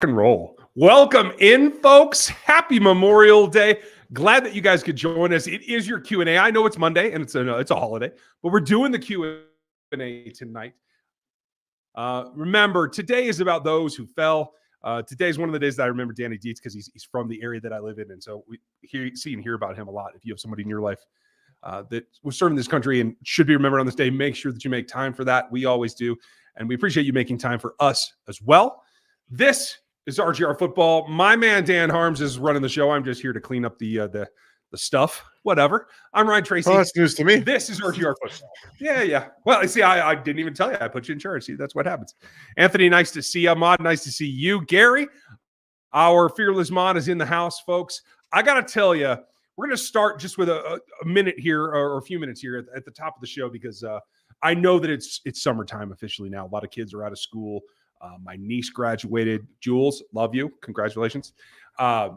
and roll. Welcome in, folks. Happy Memorial Day. Glad that you guys could join us. It is your Q&A. I know it's Monday and it's a holiday, but we're doing the Q&A tonight. Remember, today is about those who fell. Today is one of the days that I remember Danny Dietz because he's from the area that I live in, and so we see and hear about him a lot. If you have somebody in your life that was serving this country and should be remembered on this day, make sure that you make time for that. We always do, and we appreciate you making time for us as well. This is RGR Football. My man Dan Harms is running the show. I'm just here to clean up the stuff, whatever. I'm Ryan Tracy. Oh, that's news to me. This is RGR Football. Yeah. Well, see, I didn't even tell you. I put you in charge. See, that's what happens. Anthony, nice to see you. Ahmad, nice to see you. Gary, our fearless mod, is in the house, folks. I got to tell you, we're going to start just with a minute here or a few minutes here at the top of the show because I know that it's summertime officially now. A lot of kids are out of school. My niece graduated. Jules, love you. Congratulations. A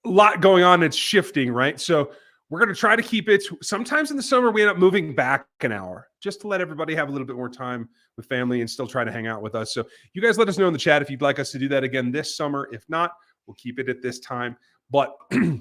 lot going on. It's shifting, right? So we're going to try to keep it. Sometimes in the summer, we end up moving back an hour just to let everybody have a little bit more time with family and still try to hang out with us. So you guys let us know in the chat if you'd like us to do that again this summer. If not, we'll keep it at this time. But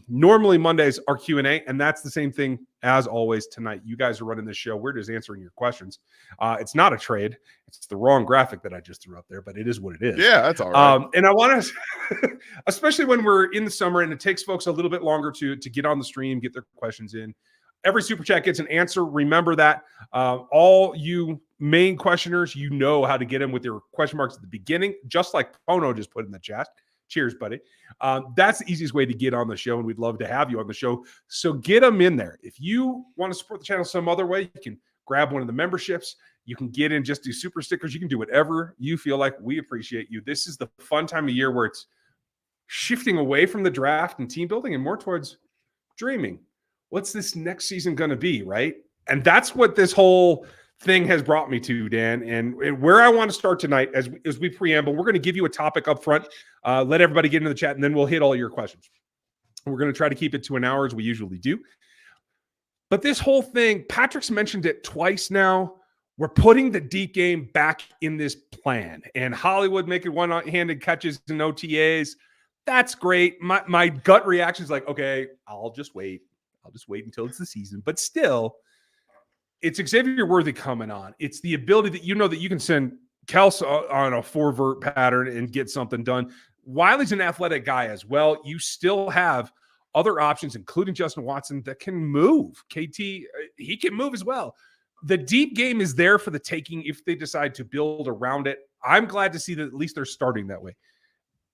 normally Mondays are Q&A, and that's the same thing as always tonight. You guys are running this show. We're just answering your questions. It's not a trade. It's the wrong graphic that I just threw up there, but it is what it is. Yeah, that's all right. And I want to, especially when we're in the summer and it takes folks a little bit longer to get on the stream, get their questions in. Every Super Chat gets an answer. Remember that. All you main questioners, you know how to get them with your question marks at the beginning, just like Pono just put in the chat. Cheers, buddy. That's the easiest way to get on the show, and we'd love to have you on the show. So get them in there. If you want to support the channel some other way, you can grab one of the memberships. You can get in, just do super stickers. You can do whatever you feel like. We appreciate you. This is the fun time of year where it's shifting away from the draft and team building and more towards dreaming. What's this next season going to be, right? And that's what this whole thing has brought me to, Dan, and where I want to start tonight as we preamble. We're going to give you a topic up front, let everybody get into the chat, and then we'll hit all your questions. We're going to try to keep it to an hour as we usually do. But this whole thing, Patrick's mentioned it twice now. We're putting the deep game back in this plan, and Hollywood making one-handed catches in OTAs. That's great. My gut reaction is like, okay, I'll just wait until it's the season. But still, it's Xavier Worthy coming on. It's the ability that that you can send Kels on a 4-vert pattern and get something done. Wiley's an athletic guy as well. You still have other options, including Justin Watson, that can move. KT, he can move as well. The deep game is there for the taking if they decide to build around it. I'm glad to see that at least they're starting that way.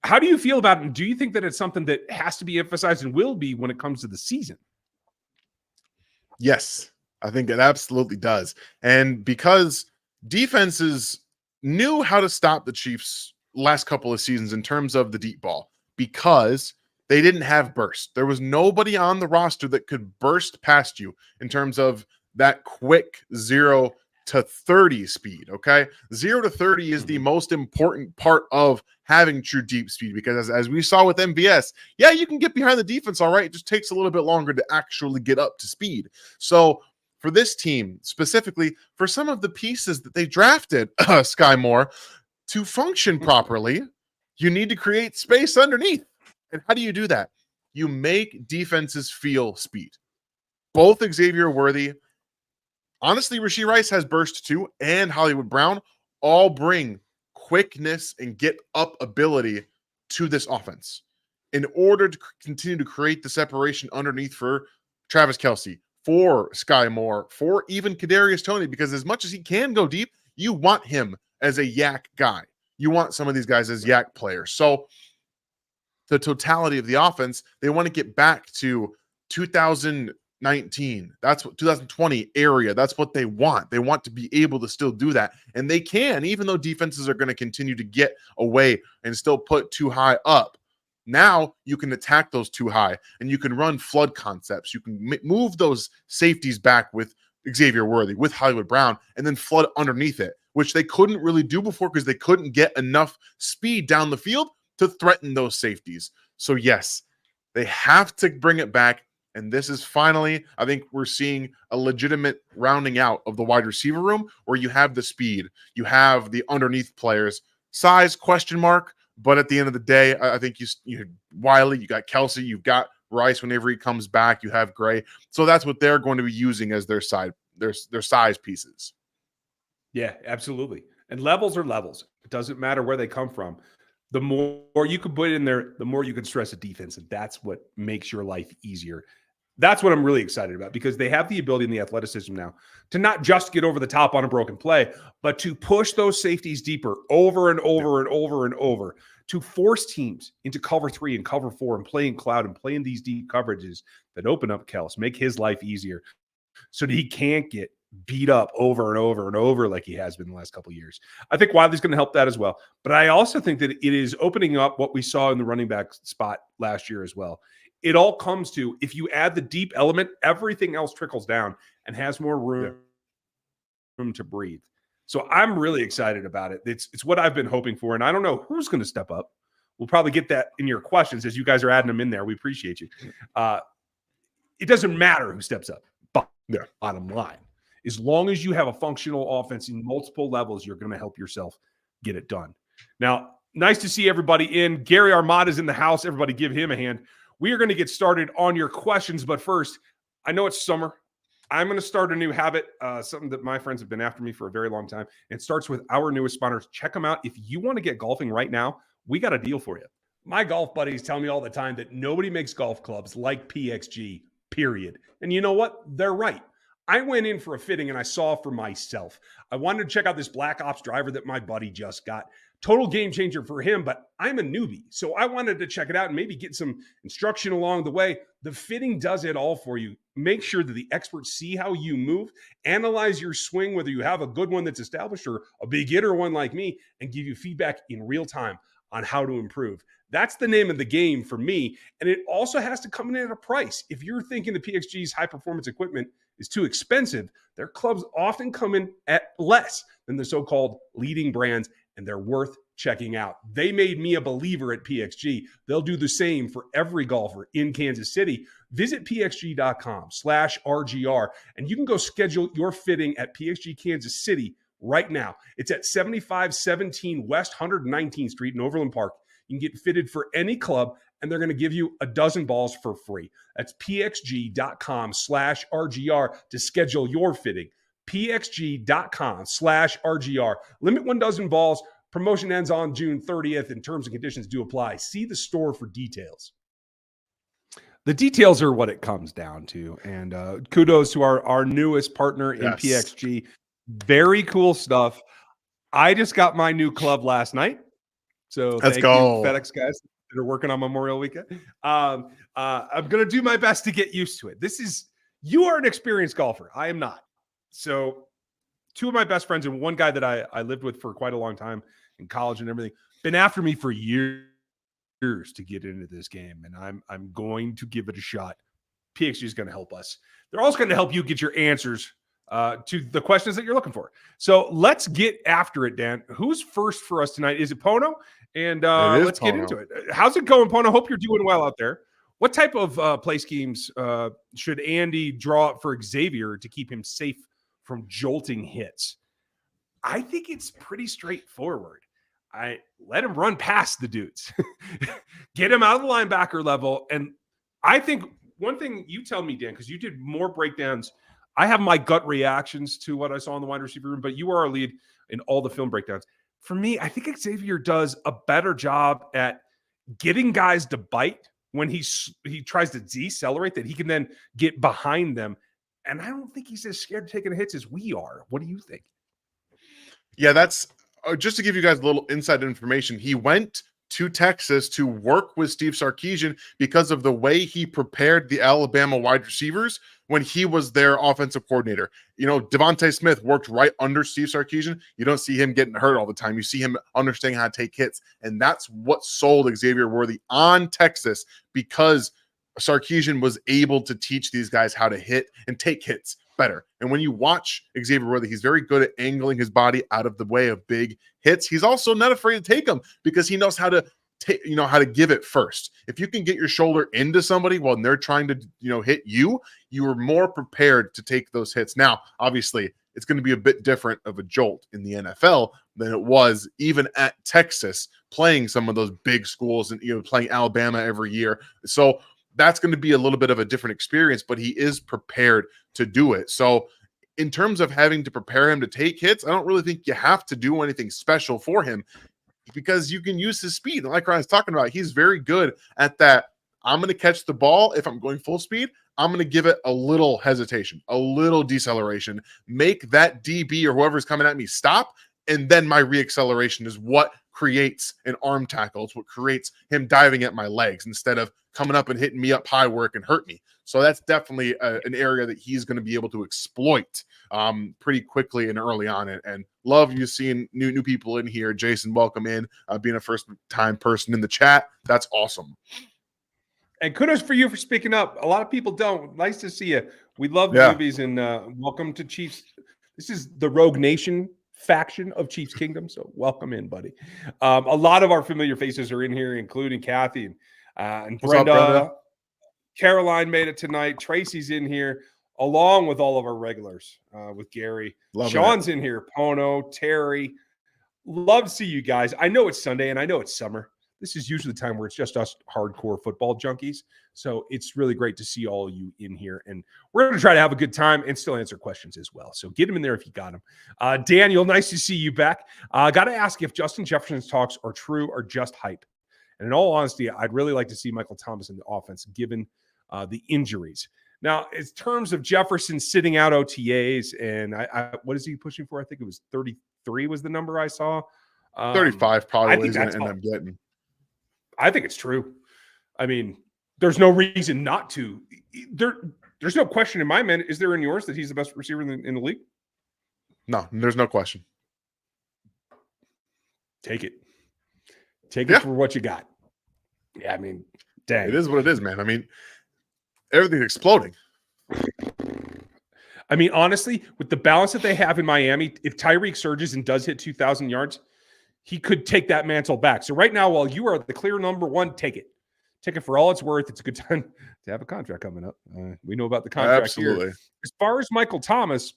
How do you feel about it? And do you think that it's something that has to be emphasized and will be when it comes to the season? Yes. I think it absolutely does. And because defenses knew how to stop the Chiefs last couple of seasons in terms of the deep ball, because they didn't have burst. There was nobody on the roster that could burst past you in terms of that quick 0 to 30 speed, okay? 0 to 30 is the most important part of having true deep speed, because as we saw with MVS, yeah, you can get behind the defense all right. It just takes a little bit longer to actually get up to speed. So for this team, specifically for some of the pieces that they drafted, Sky Moore, to function properly, you need to create space underneath. And how do you do that? You make defenses feel speed. Both Xavier Worthy, honestly, Rashee Rice has burst too, and Hollywood Brown all bring quickness and get up ability to this offense in order to continue to create the separation underneath for Travis Kelce, for Sky Moore, for even Kadarius Toney, because as much as he can go deep, you want him as a yak guy. You want some of these guys as yak players. So the totality of the offense, they want to get back to 2019. That's what 2020 area. That's what they want. They want to be able to still do that. And they can, even though defenses are going to continue to get away and still put too high up. Now you can attack those too high and you can run flood concepts. You can move those safeties back with Xavier Worthy, with Hollywood Brown, and then flood underneath it, which they couldn't really do before because they couldn't get enough speed down the field to threaten those safeties. So yes, they have to bring it back. And this is finally, I think we're seeing a legitimate rounding out of the wide receiver room where you have the speed, you have the underneath players. Size, question mark, But at the end of the day, I think you had Wiley, you got Kelsey, you've got Rice whenever he comes back, you have Gray. So that's what they're going to be using as their size pieces. Yeah, absolutely. And levels are levels. It doesn't matter where they come from. The more you can put in there, the more you can stress a defense. And that's what makes your life easier. That's what I'm really excited about, because they have the ability and the athleticism now to not just get over the top on a broken play, but to push those safeties deeper over and over and over and over, to force teams into cover 3 and cover 4 and playing cloud and playing these deep coverages that open up Kels, make his life easier so that he can't get beat up over and over and over like he has been the last couple of years. I think Wiley's going to help that as well. But I also think that it is opening up what we saw in the running back spot last year as well. It all comes to, if you add the deep element, everything else trickles down and has more room to breathe. So I'm really excited about it. It's what I've been hoping for. And I don't know who's going to step up. We'll probably get that in your questions as you guys are adding them in there. We appreciate you. It doesn't matter who steps up. But bottom line, as long as you have a functional offense in multiple levels, you're going to help yourself get it done. Now, nice to see everybody in. Gary Armada's in the house. Everybody give him a hand. We are going to get started on your questions, but first, I know it's summer. I'm going to start a new habit, something that my friends have been after me for a very long time. It starts with our newest sponsors. Check them out. If you want to get golfing right now, we got a deal for you. My golf buddies tell me all the time that nobody makes golf clubs like PXG, period. And you know what? They're right. I went in for a fitting and I saw for myself. I wanted to check out this Black Ops driver that my buddy just got. Total game changer for him, but I'm a newbie. So I wanted to check it out and maybe get some instruction along the way. The fitting does it all for you. Make sure that the experts see how you move, analyze your swing, whether you have a good one that's established or a beginner one like me, and give you feedback in real time on how to improve. That's the name of the game for me. And it also has to come in at a price. If you're thinking the PXG's high performance equipment is too expensive, their clubs often come in at less than the so-called leading brands, and they're worth checking out. They made me a believer at PXG. They'll do the same for every golfer in Kansas City. Visit pxg.com/RGR, and you can go schedule your fitting at PXG Kansas City right now. It's at 7517 West 119th Street in Overland Park. You can get fitted for any club, and they're going to give you a dozen balls for free. That's pxg.com/RGR to schedule your fitting. pxg.com/RGR. Limit 1 dozen balls. Promotion ends on June 30th, and terms and conditions do apply. See the store for details. The details are what it comes down to. And kudos to our newest partner in PXG. Very cool stuff. I just got my new club last night. So thank you, FedEx guys that are working on Memorial Weekend. I'm going to do my best to get used to it. You are an experienced golfer. I am not. So 2 of my best friends and one guy that I lived with for quite a long time in college and everything, been after me for years to get into this game. And I'm going to give it a shot. PXG is going to help us. They're also going to help you get your answers to the questions that you're looking for. So let's get after it, Dan. Who's first for us tonight? Is it Pono? And let's get into it. How's it going, Pono? Hope you're doing well out there. What type of play schemes should Andy draw up for Xavier to keep him safe from jolting hits? I think it's pretty straightforward. I let him run past the dudes, get him out of the linebacker level. And I think one thing you tell me, Dan, because you did more breakdowns. I have my gut reactions to what I saw in the wide receiver room, but you are our lead in all the film breakdowns. For me, I think Xavier does a better job at getting guys to bite when he tries to decelerate, that he can then get behind them. And I don't think he's as scared of taking hits as we are. What do you think? Yeah, that's just to give you guys a little inside information. He went to Texas to work with Steve Sarkisian because of the way he prepared the Alabama wide receivers when he was their offensive coordinator. You know, Devontae Smith worked right under Steve Sarkisian. You don't see him getting hurt all the time. You see him understanding how to take hits. And that's what sold Xavier Worthy on Texas, because Sarkisian was able to teach these guys how to hit and take hits better. And when you watch Xavier Worthy, he's very good at angling his body out of the way of big hits. He's also not afraid to take them because he knows how to how to give it first. If you can get your shoulder into somebody while they're trying to, hit you, you are more prepared to take those hits. Now, obviously, it's going to be a bit different of a jolt in the NFL, than it was even at Texas, playing some of those big schools and playing Alabama every year. So that's going to be a little bit of a different experience, but he is prepared to do it. So in terms of having to prepare him to take hits, I don't really think you have to do anything special for him, because you can use his speed. And like Ryan's talking about, he's very good at that. I'm going to catch the ball. If I'm going full speed, I'm going to give it a little hesitation, a little deceleration, make that DB or whoever's coming at me stop. And then my reacceleration is what creates an arm tackle. It's what creates him diving at my legs instead of coming up and hitting me up high where it can hurt me. So that's definitely an area that he's going to be able to exploit pretty quickly and early on. And love you seeing new people in here. Jason, welcome in, being a first-time person in the chat. That's awesome. And kudos for you for speaking up. A lot of people don't. Nice to see you. We love the movies, and welcome to Chiefs. This is the Rogue Nation faction of Chiefs Kingdom, so welcome in, buddy. A lot of our familiar faces are in here, including Kathy and Brenda. What's up, Brenda? Caroline made it tonight. Tracy's in here, along with all of our regulars, with Gary. Sean's in here. Pono, Terry. Love to see you guys. I know it's Sunday, and I know it's summer. This is usually the time where it's just us hardcore football junkies. So it's really great to see all of you in here. And we're going to try to have a good time and still answer questions as well. So get them in there if you got them. Daniel, nice to see you back. I got to ask if Justin Jefferson's talks are true or just hype. And in all honesty, I'd really like to see Michael Thomas in the offense given the injuries. Now, in terms of Jefferson sitting out OTAs, and what is he pushing for? I think it was 33 was the number I saw. 35 probably is going to end up getting. I think it's true. I mean, there's no reason not to. There's no question in my mind. Is there in yours that he's the best receiver in the league? No, there's no question. Take it. Take it for what you got. Yeah, I mean, dang. It is what it is, man. I mean, everything's exploding. I mean, honestly, with the balance that they have in Miami, if Tyreek surges and does hit 2,000 yards, he could take that mantle back. So right now, while you are the clear number one, take it. Take it for all it's worth. It's a good time to have a contract coming up. We know about the contract here. As far as Michael Thomas,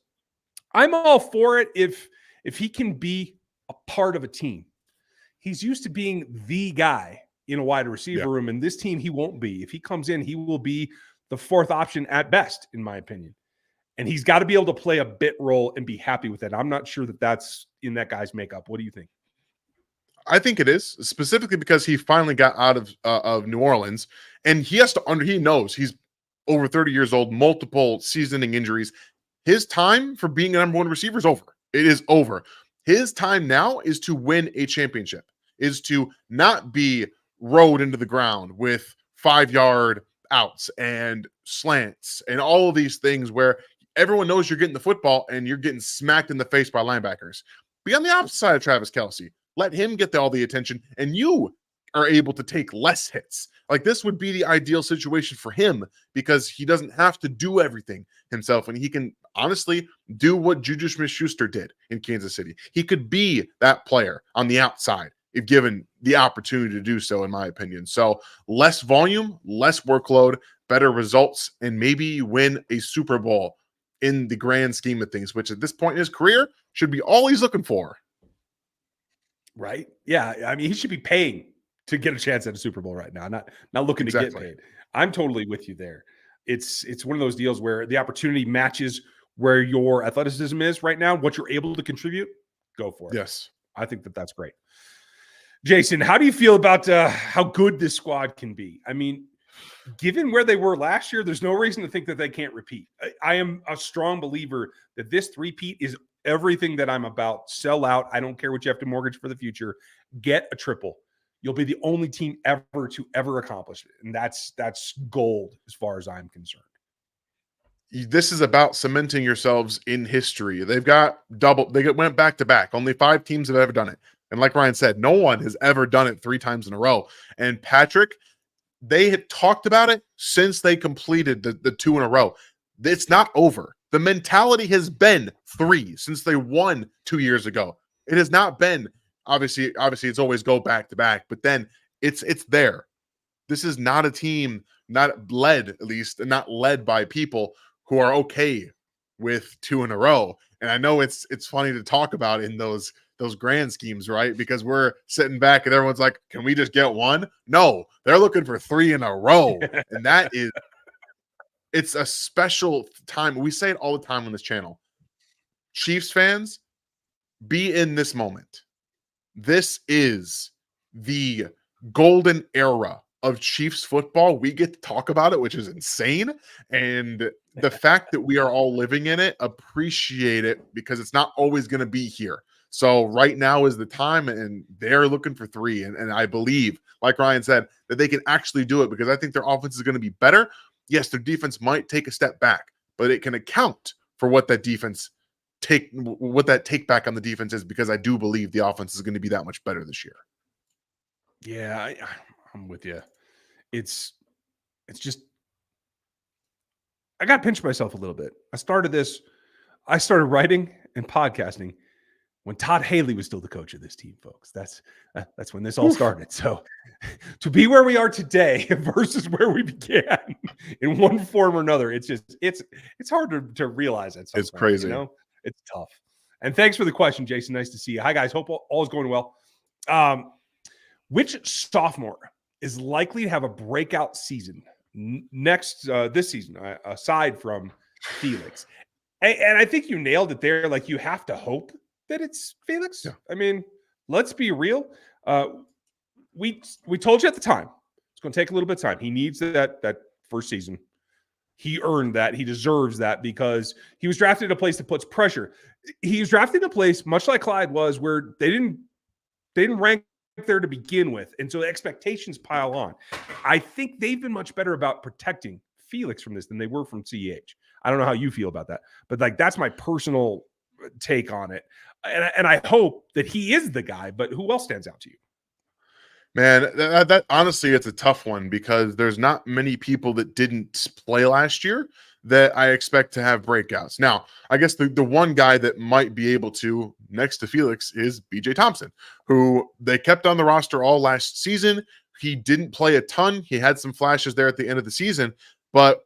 I'm all for it if he can be a part of a team. He's used to being the guy in a wide receiver room, and this team he won't be. If he comes in, he will be the fourth option at best, in my opinion. And he's got to be able to play a bit role and be happy with it. I'm not sure that that's in that guy's makeup. What do you think? I think it is, specifically because he finally got out of New Orleans, and he knows he's over 30 years old, multiple season-ending injuries. His time for being a number one receiver is over. It is over. His time now is to win a championship, is to not be rode into the ground with 5-yard outs and slants and all of these things where everyone knows you're getting the football and you're getting smacked in the face by linebackers. Be on the opposite side of Travis Kelce. Let him get all the attention, and you are able to take less hits. Like, this would be the ideal situation for him because he doesn't have to do everything himself, and he can honestly do what Juju Smith-Schuster did in Kansas City. He could be that player on the outside if given the opportunity to do so, in my opinion. So less volume, less workload, better results, and maybe you win a Super Bowl in the grand scheme of things, which at this point in his career should be all he's looking for. Right? Yeah. I mean, he should be paying to get a chance at a Super Bowl right now, not looking to get paid. I'm totally with you there. It's one of those deals where the opportunity matches where your athleticism is right now, what you're able to contribute, go for it. Yes. I think that's great. Jason, how do you feel about how good this squad can be? I mean, given where they were last year, there's no reason to think that they can't repeat. I am a strong believer that this three-peat is everything that I'm about. Sell out. I don't care what you have to mortgage for the future. Get a triple. You'll be the only team ever to ever accomplish it. And that's gold as far as I'm concerned. This is about cementing yourselves in history. They went back to back. Only 5 teams have ever done it. And like Ryan said, no one has ever done it 3 times in a row. And Patrick, they had talked about it since they completed the 2 in a row. It's not over. The mentality has been 3 since they won 2 years ago. It has not been, obviously it's always go back to back, but then it's there. This is not a team, not led by people who are okay with 2 in a row. And I know it's funny to talk about in those those grand schemes, right? Because we're sitting back and everyone's like, can we just get one? No, they're looking for 3 in a row. And that is, it's a special time. We say it all the time on this channel. Chiefs fans, be in this moment. This is the golden era of Chiefs football. We get to talk about it, which is insane. And the fact that we are all living in it, appreciate it, because it's not always going to be here. So right now is the time, and they're looking for 3. And I believe, like Ryan said, that they can actually do it, because I think their offense is going to be better. Yes, their defense might take a step back, but it can account for what that take back on the defense is, because I do believe the offense is going to be that much better this year. Yeah, I'm with you. It's just, I got to pinch myself a little bit. I started writing and podcasting when Todd Haley was still the coach of this team, folks. That's when this all started. So to be where we are today versus where we began in one form or another, it's hard to realize at some It's point, crazy. you know? It's tough. And thanks for the question, Jason. Nice to see you. Hi, guys. Hope all is going well. Which sophomore is likely to have a breakout season this season, aside from Felix? And I think you nailed it there. Like, you have to hope that it's Felix. Yeah. I mean, let's be real. We told you at the time it's going to take a little bit of time. He needs that first season. He earned that. He deserves that, because he was drafted in a place that puts pressure. He was drafted in a place, much like Clyde was, where they didn't rank there to begin with, and so the expectations pile on. I think they've been much better about protecting Felix from this than they were from CEH. I don't know how you feel about that, but like, that's my personal take on it. And I hope that he is the guy, but who else stands out to you? Man, that honestly, it's a tough one, because there's not many people that didn't play last year that I expect to have breakouts. Now, I guess the one guy that might be able to, next to Felix, is BJ Thompson, who they kept on the roster all last season. He didn't play a ton. He had some flashes there at the end of the season, but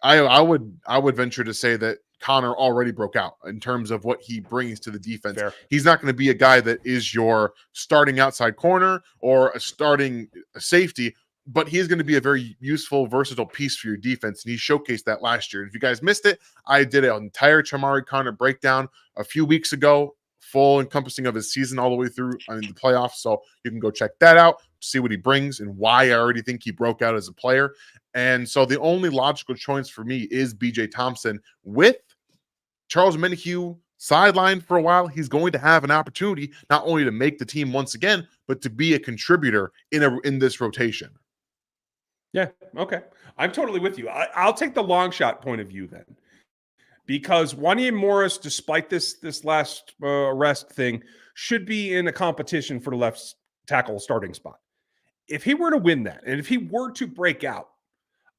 I would venture to say that Connor already broke out in terms of what he brings to the defense. Fair. He's not going to be a guy that is your starting outside corner or a starting safety, but he's going to be a very useful, versatile piece for your defense, and he showcased that last year. And if you guys missed it, I did an entire Chamari Connor breakdown a few weeks ago, full encompassing of his season all the way through in the playoffs, so you can go check that out, see what he brings and why I already think he broke out as a player. And so the only logical choice for me is BJ Thompson. With Charles Menahue sidelined for a while, he's going to have an opportunity not only to make the team once again, but to be a contributor in this rotation. Yeah, okay. I'm totally with you. I'll take the long shot point of view then, because Wanya Morris, despite this last arrest thing, should be in a competition for the left tackle starting spot. If he were to win that, and if he were to break out,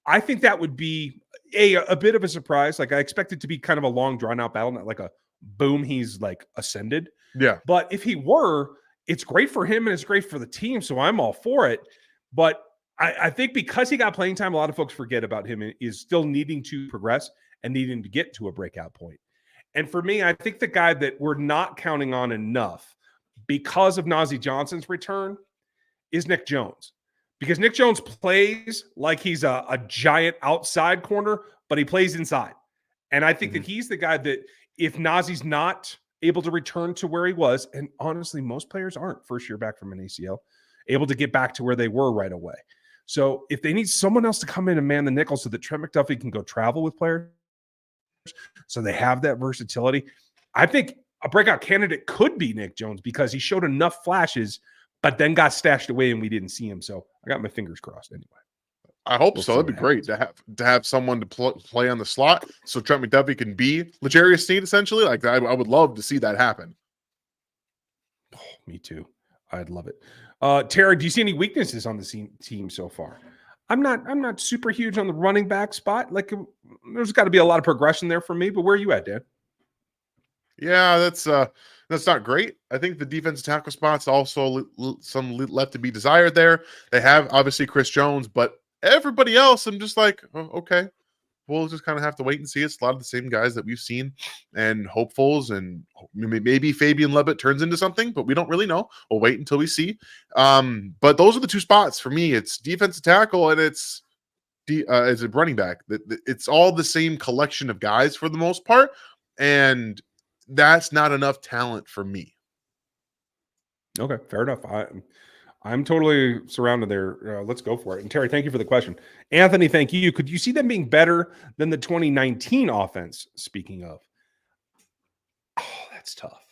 I think that would be a bit of a surprise. Like, I expect it to be kind of a long, drawn-out battle, not like a boom, he's like ascended. Yeah. But if he were, it's great for him and it's great for the team, so I'm all for it. But I think because he got playing time, a lot of folks forget about him and is still needing to progress and needing to get to a breakout point. And for me, I think the guy that we're not counting on enough because of Najee Johnson's return is Nick Jones. Because Nick Jones plays like he's a giant outside corner, but he plays inside. And I think that he's the guy that, if Nazee's not able to return to where he was, and honestly, most players aren't first year back from an ACL, able to get back to where they were right away. So if they need someone else to come in and man the nickel so that Trent McDuffie can go travel with players, so they have that versatility, I think a breakout candidate could be Nick Jones, because he showed enough flashes but then got stashed away and we didn't see him. So I got my fingers crossed anyway. I hope so. It'd be great to have someone to play on the slot, so Trent McDuffie can be L'Jarius Sneed, essentially. Like, I would love to see that happen. Oh, me too. I'd love it. Tara, do you see any weaknesses on the team so far? I'm not super huge on the running back spot. Like, there's got to be a lot of progression there for me. But where are you at, Dan? Yeah, that's not great. I think the defensive tackle spots also some left to be desired there. They have obviously Chris Jones, but everybody else, I'm just like, oh, okay. we'll just kind of have to wait and see. It's a lot of the same guys that we've seen and hopefuls, and maybe Fabian Levitt turns into something, but we don't really know. We'll wait until we see. But those are the two spots for me. It's defensive tackle and it's as a running back. It's all the same collection of guys for the most part, and that's not enough talent for me. Okay, fair enough. I'm totally surrounded there. Let's go for it. And Terry, thank you for the question. Anthony, thank you. Could you see them being better than the 2019 offense? Speaking of, oh, that's tough.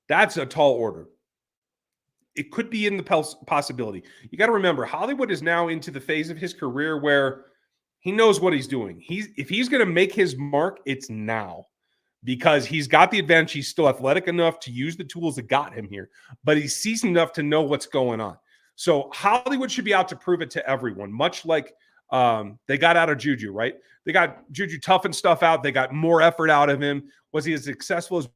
That's a tall order. It could be in the possibility. You got to remember, Hollywood is now into the phase of his career where he knows what he's doing. If he's going to make his mark, it's now, because he's got the advantage. He's still athletic enough to use the tools that got him here, but he's seasoned enough to know what's going on. So Hollywood should be out to prove it to everyone, much like they got out of Juju, right? They got Juju toughing stuff out. They got more effort out of him. Was he as successful as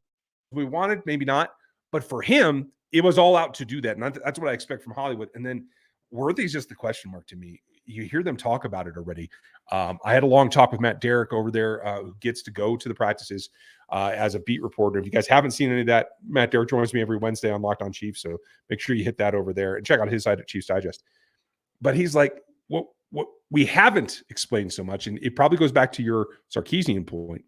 we wanted? Maybe not. But for him, it was all out to do that. And that's what I expect from Hollywood. And then Worthy's just the question mark to me. You hear them talk about it already. I had a long talk with Matt Derrick over there, who gets to go to the practices as a beat reporter. If you guys haven't seen any of that, Matt Derrick joins me every Wednesday on Locked On Chiefs. So make sure you hit that over there and check out his site at Chiefs Digest. But he's like, what we haven't explained so much, and it probably goes back to your Sarkisian point,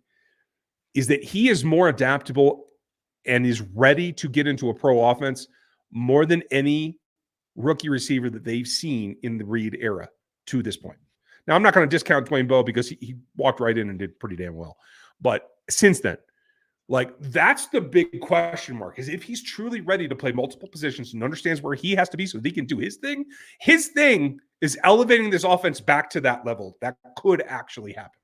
is that he is more adaptable and is ready to get into a pro offense more than any rookie receiver that they've seen in the Reed era to this point. Now, I'm not going to discount Dwayne Bowe because he walked right in and did pretty damn well. But since then, like, that's the big question mark, is if he's truly ready to play multiple positions and understands where he has to be so that he can do his thing. His thing is elevating this offense back to that level. That could actually happen,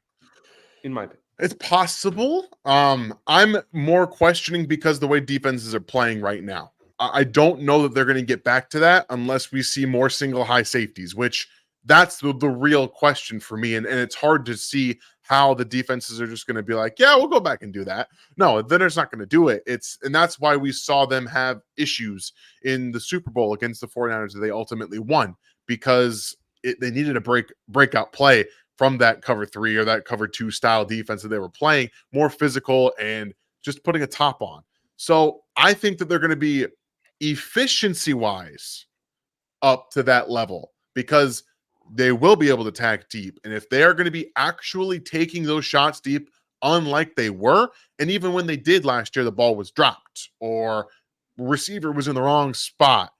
in my opinion. It's possible. I'm more questioning because the way defenses are playing right now. I don't know that they're going to get back to that unless we see more single high safeties, which that's the real question for me. And it's hard to see how the defenses are just going to be like, yeah, we'll go back and do that. No, then it's not going to do it. And that's why we saw them have issues in the Super Bowl against the 49ers that they ultimately won, because they needed a breakout play from that cover 3 or that cover 2 style defense that they were playing, more physical and just putting a top on. So I think that they're going to be efficiency-wise up to that level, because they will be able to attack deep. And if they are going to be actually taking those shots deep, unlike they were, and even when they did last year, the ball was dropped or receiver was in the wrong spot,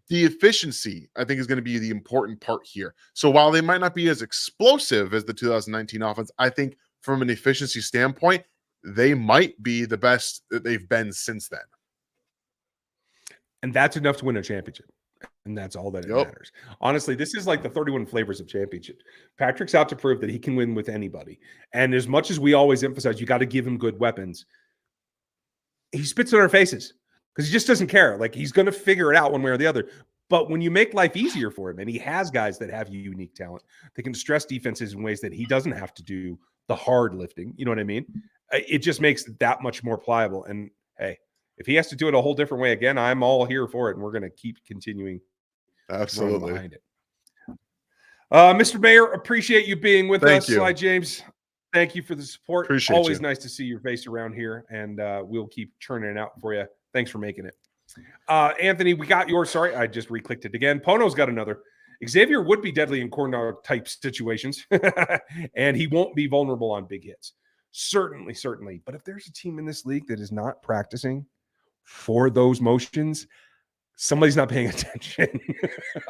the efficiency, I think, is going to be the important part here. So while they might not be as explosive as the 2019 offense, I think from an efficiency standpoint, they might be the best that they've been since then. And that's enough to win a championship. And that's all that matters. Honestly, this is like the 31 flavors of championship. Patrick's out to prove that he can win with anybody. And as much as we always emphasize, you got to give him good weapons, he spits in our faces because he just doesn't care. Like, he's going to figure it out one way or the other. But when you make life easier for him, and he has guys that have unique talent, they can stress defenses in ways that he doesn't have to do the hard lifting. You know what I mean? It just makes it that much more pliable. And hey, if he has to do it a whole different way again, I'm all here for it. And we're going to keep continuing. Absolutely. Behind it. Mr. Mayor, appreciate you being with us. Sly James, thank you for the support. Appreciate Always you. nice to see your face around here, and we'll keep churning it out for you. Thanks for making it. Anthony, we got yours. Sorry, I just re-clicked it again. Pono's got another. Xavier would be deadly in corner dog type situations, and he won't be vulnerable on big hits. Certainly. But if there's a team in this league that is not practicing for those motions, somebody's not paying attention.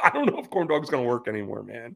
I don't know if corn dog's going to work anymore, man.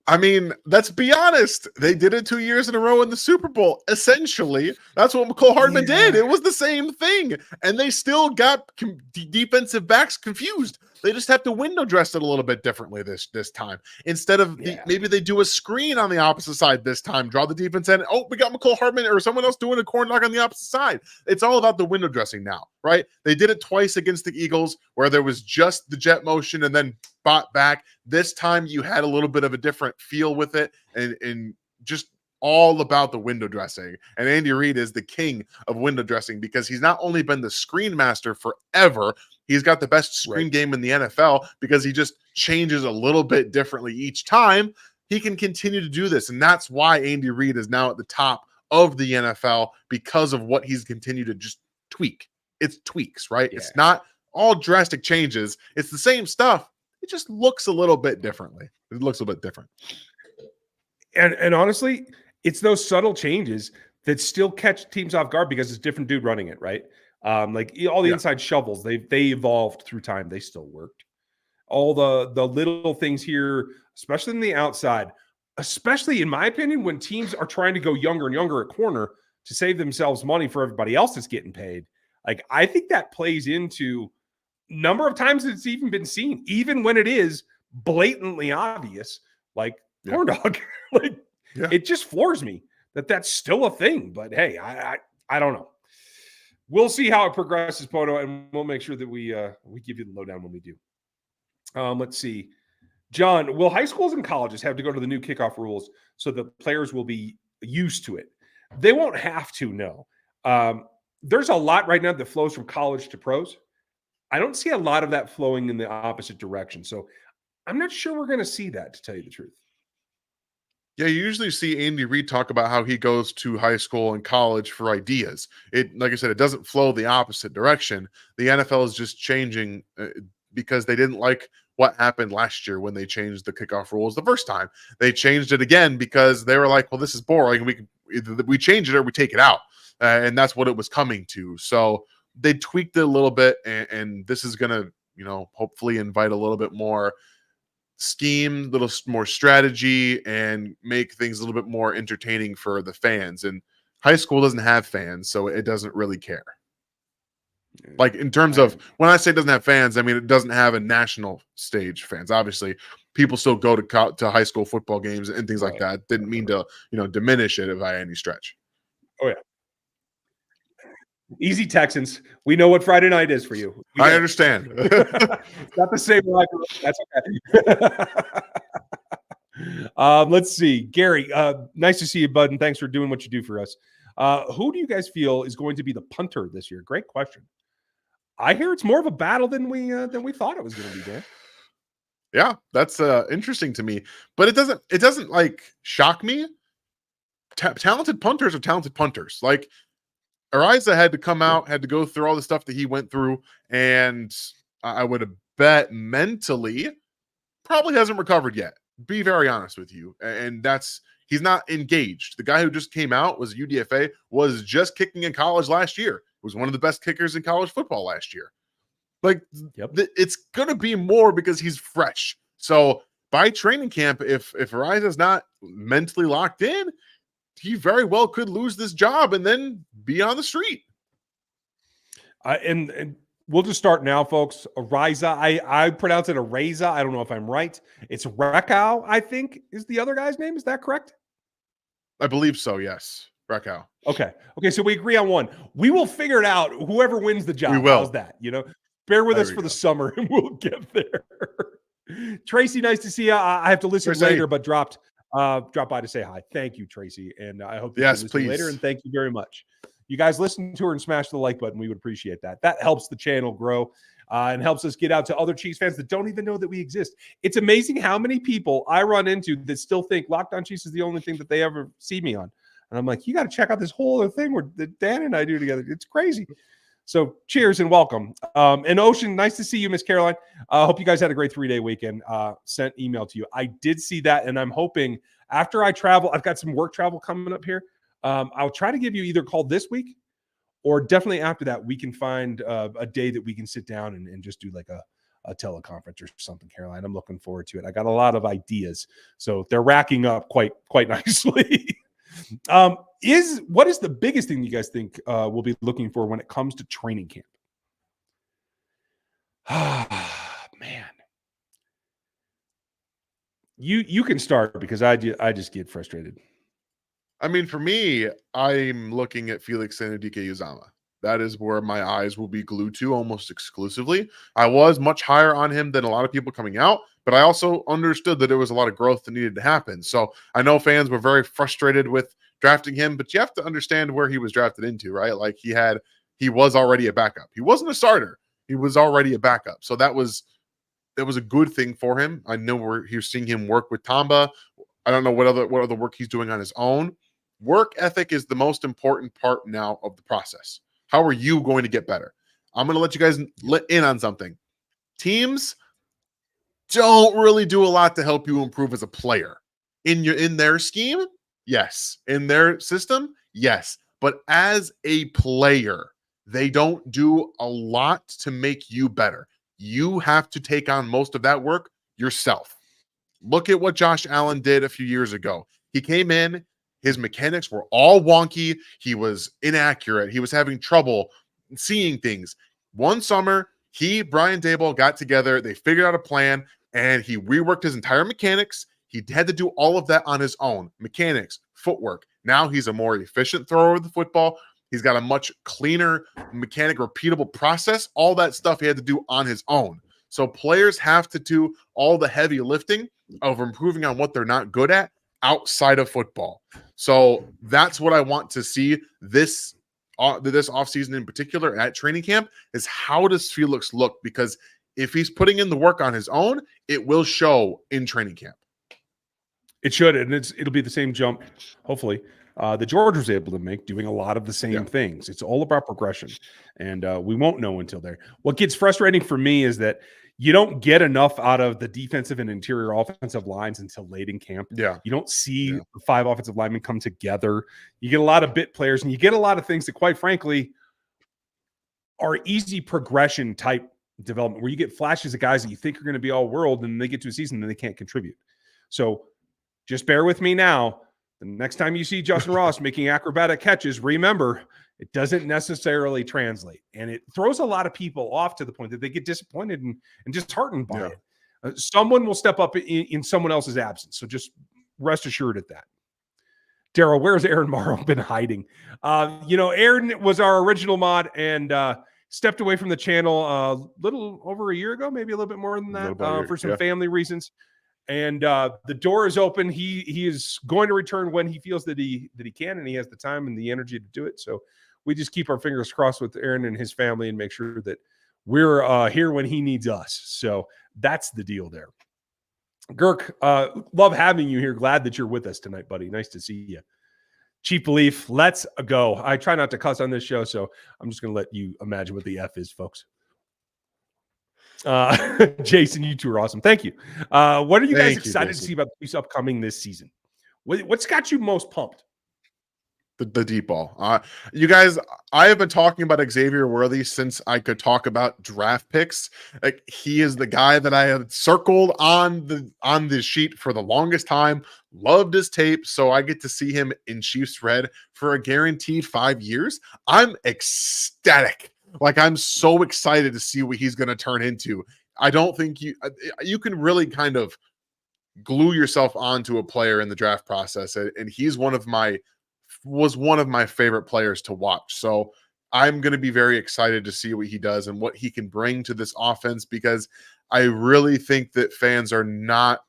I mean, let's be honest. They did it 2 years in a row in the Super Bowl. Essentially, that's what McCole Hardman did. It was the same thing. And they still got defensive backs confused. They just have to window dress it a little bit differently this time. Instead of maybe they do a screen on the opposite side this time, draw the defense in. Oh, we got McCole Hardman or someone else doing a corn dog on the opposite side. It's all about the window dressing now, right? They did it twice against the Eagles where there was just the jet motion and then bot back. This time you had a little bit of a different feel with it and just all about the window dressing. And Andy Reid is the king of window dressing because he's not only been the screen master forever, he's got the best screen game in the NFL because he just changes a little bit differently each time. he can continue to do this. And that's why Andy Reid is now at the top of the NFL, because of what he's continued to just tweak. It's tweaks, right? Yeah. It's not all drastic changes. It's the same stuff. It just looks a little bit differently. It looks a little bit different. And honestly, it's those subtle changes that still catch teams off guard because it's a different dude running it, right? Like all the inside shovels, they evolved through time. They still worked. All the little things here, especially in the outside, especially in my opinion, when teams are trying to go younger and younger at corner to save themselves money for everybody else that's getting paid. Like, I think that plays into number of times it's even been seen, even when it is blatantly obvious, like corn dog. Like, it just floors me that that's still a thing. But hey, I don't know. We'll see how it progresses, Poto, and we'll make sure that we give you the lowdown when we do. Let's see. John, will high schools and colleges have to go to the new kickoff rules so the players will be used to it? They won't have to, no. There's a lot right now that flows from college to pros. I don't see a lot of that flowing in the opposite direction. So I'm not sure we're going to see that, to tell you the truth. Yeah, you usually see Andy Reid talk about how he goes to high school and college for ideas. It, like I said, it doesn't flow the opposite direction. The NFL is just changing because they didn't like what happened last year when they changed the kickoff rules the first time. They changed it again because they were like, well, this is boring. We change it or we take it out. And that's what it was coming to. So they tweaked it a little bit, and this is going to, hopefully invite a little bit more scheme, little more strategy, and make things a little bit more entertaining for the fans. And high school doesn't have fans, so it doesn't really care. Like, in terms of, when I say it doesn't have fans, I mean it doesn't have a national stage fans. Obviously, people still go to high school football games and things like that. Didn't mean to, diminish it by any stretch. Oh, yeah. Easy, Texans. We know what Friday night is for you. I understand. It's not the same life. That's okay. Let's see. Gary, nice to see you, bud, and thanks for doing what you do for us. Who do you guys feel is going to be the punter this year? Great question. I hear it's more of a battle than we thought it was going to be, Dan. Yeah, that's interesting to me, but it doesn't like shock me. Talented punters are talented punters. Like, Ariza had to come out, had to go through all the stuff that he went through, and I would have bet mentally probably hasn't recovered yet. Be very honest with you. And he's not engaged. The guy who just came out was UDFA, was just kicking in college last year. Was one of the best kickers in college football last year. Like, it's going to be more because he's fresh. So by training camp, if Ariza's not mentally locked in, he very well could lose this job and then be on the street. And we'll just start now, folks. Ariza, I pronounce it Ariza. I don't know if I'm right. It's Breakout, I think, is the other guy's name. Is that correct? I believe so, yes. Breakout. Okay, so we agree on one. We will figure it out. Whoever wins the job. We will. How's that? Bear with us for the summer, and we'll get there. Tracy, nice to see you. I have to listen later, but dropped by to say hi. Thank you, Tracy, and I hope you listen later. And thank you very much. You guys listen to her and smash the like button. We would appreciate that. That helps the channel grow and helps us get out to other Chiefs fans that don't even know that we exist. It's amazing how many people I run into that still think Locked On Chiefs is the only thing that they ever see me on. And I'm like, you got to check out this whole other thing that Dan and I do together. It's crazy. So cheers and welcome. And Ocean, nice to see you, Miss Caroline. Hope you guys had a great 3-day weekend. Sent email to you. I did see that, and I'm hoping after I travel, I've got some work travel coming up here. I'll try to give you either a call this week or definitely after that, we can find a day that we can sit down and just do like a teleconference or something, Caroline. I'm looking forward to it. I got a lot of ideas, so they're racking up quite nicely. What is the biggest thing you guys think we'll be looking for when it comes to training camp? Man, you can start because I just get frustrated. I mean, for me, I'm looking at Felix Anudike-Uzomah. That is where my eyes will be glued to almost exclusively. I was much higher on him than a lot of people coming out, but I also understood that there was a lot of growth that needed to happen. So I know fans were very frustrated with drafting him, but you have to understand where he was drafted into, right? Like, he was already a backup. He wasn't a starter. He was already a backup. So that was a good thing for him. I know he was seeing him work with Tamba. I don't know what other work he's doing on his own. Work ethic is the most important part now of the process. How are you going to get better? I'm going to let you guys in on something. Teams don't really do a lot to help you improve as a player. In their scheme, yes. In their system, yes. But as a player, they don't do a lot to make you better. You have to take on most of that work yourself. Look at what Josh Allen did a few years ago. He came in, his mechanics were all wonky. He was inaccurate. He was having trouble seeing things. One summer, Brian Daboll got together. They figured out a plan, and he reworked his entire mechanics. He had to do all of that on his own. Mechanics, footwork. Now he's a more efficient thrower of the football. He's got a much cleaner mechanic, repeatable process. All that stuff he had to do on his own. So players have to do all the heavy lifting of improving on what they're not good at outside of football. So that's what I want to see this offseason in particular at training camp is how does Felix look? Because if he's putting in the work on his own, it will show in training camp. It should, and it'll be the same jump, hopefully, that George was able to make, doing a lot of the same things. It's all about progression, and we won't know until there. What gets frustrating for me is that you don't get enough out of the defensive and interior offensive lines until late in camp. Yeah. You don't see the 5 offensive linemen come together. You get a lot of bit players, and you get a lot of things that, quite frankly, are easy progression type development, where you get flashes of guys that you think are going to be all world, and they get to a season and they can't contribute. So just bear with me now. The next time you see Justin Ross making acrobatic catches, remember, it doesn't necessarily translate. And it throws a lot of people off to the point that they get disappointed and disheartened by it. Someone will step up in someone else's absence. So just rest assured at that. Daryl, where's Aaron Morrow been hiding? Aaron was our original mod and stepped away from the channel a little over a year ago, maybe a little bit more than that, for some family reasons. And the door is open. He is going to return when he feels that he can, and he has the time and the energy to do it. So we just keep our fingers crossed with Aaron and his family and make sure that we're here when he needs us. So that's the deal there. Girk, love having you here. Glad that you're with us tonight, buddy. Nice to see you. Chief Belief, let's go. I try not to cuss on this show, so I'm just going to let you imagine what the F is, folks. Jason, you two are awesome. Thank you. What are you guys excited to see about the Chiefs upcoming this season? What's got you most pumped? The deep ball. You guys, I have been talking about Xavier Worthy since I could talk about draft picks. Like, he is the guy that I have circled on the sheet for the longest time. Loved his tape, so I get to see him in Chiefs red for a guaranteed 5 years. I'm ecstatic. Like, I'm so excited to see what he's going to turn into. I don't think you can really kind of glue yourself onto a player in the draft process, and he's was one of my favorite players to watch. So I'm going to be very excited to see what he does and what he can bring to this offense, because I really think that fans are not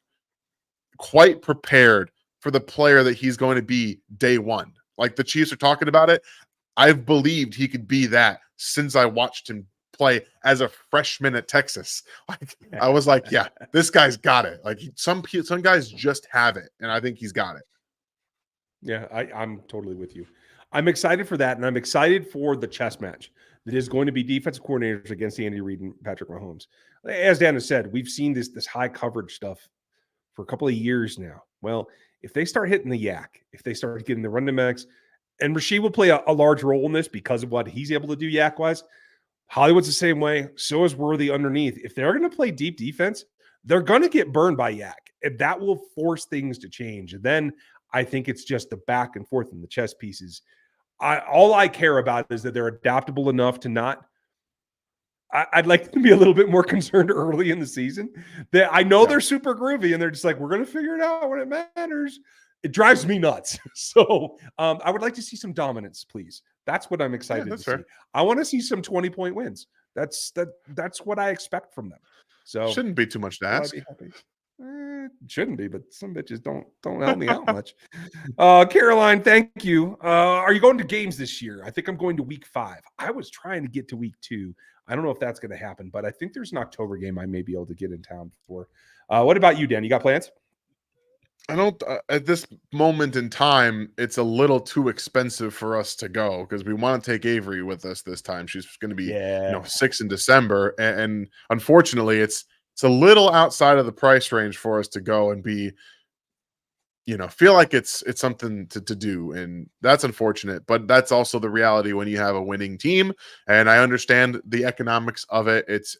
quite prepared for the player that he's going to be day one. Like, the Chiefs are talking about it. I've believed he could be that since I watched him play as a freshman at Texas. Like, I was like, yeah, this guy's got it. Like, some guys just have it, and I think he's got it. Yeah, I'm totally with you. I'm excited for that, and I'm excited for the chess match that is going to be defensive coordinators against Andy Reid and Patrick Mahomes. As Dan has said, we've seen this high coverage stuff for a couple of years now. Well, if they start hitting the yak, if they start getting the running backs, and Rasheed will play a large role in this because of what he's able to do yak-wise. Hollywood's the same way. So is Worthy underneath. If they're going to play deep defense, they're going to get burned by yak, and that will force things to change. And then I think it's just the back and forth in the chess pieces. All I care about is that they're adaptable enough to not. I'd like to be a little bit more concerned early in the season. That I know they're super groovy and they're just like, we're going to figure it out when it matters. It drives me nuts. So I would like to see some dominance, please. That's what I'm excited to see. I want to see some 20-point wins. That's what I expect from them. So shouldn't be too much to ask. It shouldn't be, but some bitches don't help me out much. Caroline, thank you. Are you going to games this year? I think I'm going to week 5. I was trying to get to week 2. I don't know if that's going to happen, but I think there's an October game I may be able to get in town for. What about you, Dan? You got plans? I don't at this moment in time, it's a little too expensive for us to go because we want to take Avery with us this time. She's going to be, Yeah. 6 in December, and unfortunately, it's a little outside of the price range for us to go and be, feel like it's something to do, and that's unfortunate. But that's also the reality when you have a winning team, and I understand the economics of it. It's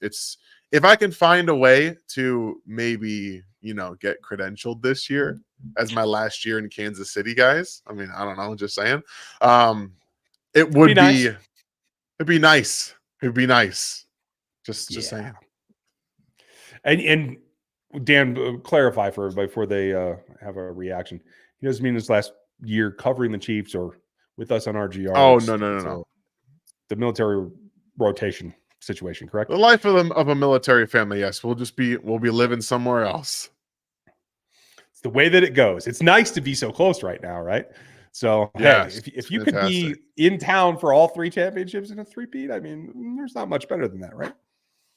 if I can find a way to maybe get credentialed this year as my last year in Kansas City, guys. I mean, I don't know, just saying. It Be would nice. it'd be nice. It'd be nice. Just Yeah. saying. And Dan, clarify for everybody before they have a reaction. He doesn't mean this last year covering the Chiefs or with us on RGR. Oh, no. The military rotation situation, correct? The life of a military family, yes. We'll be living somewhere else. It's the way that it goes. It's nice to be so close right now, right? So, Yes, hey, if you could be in town for all 3 championships in a three-peat, I mean, there's not much better than that, right?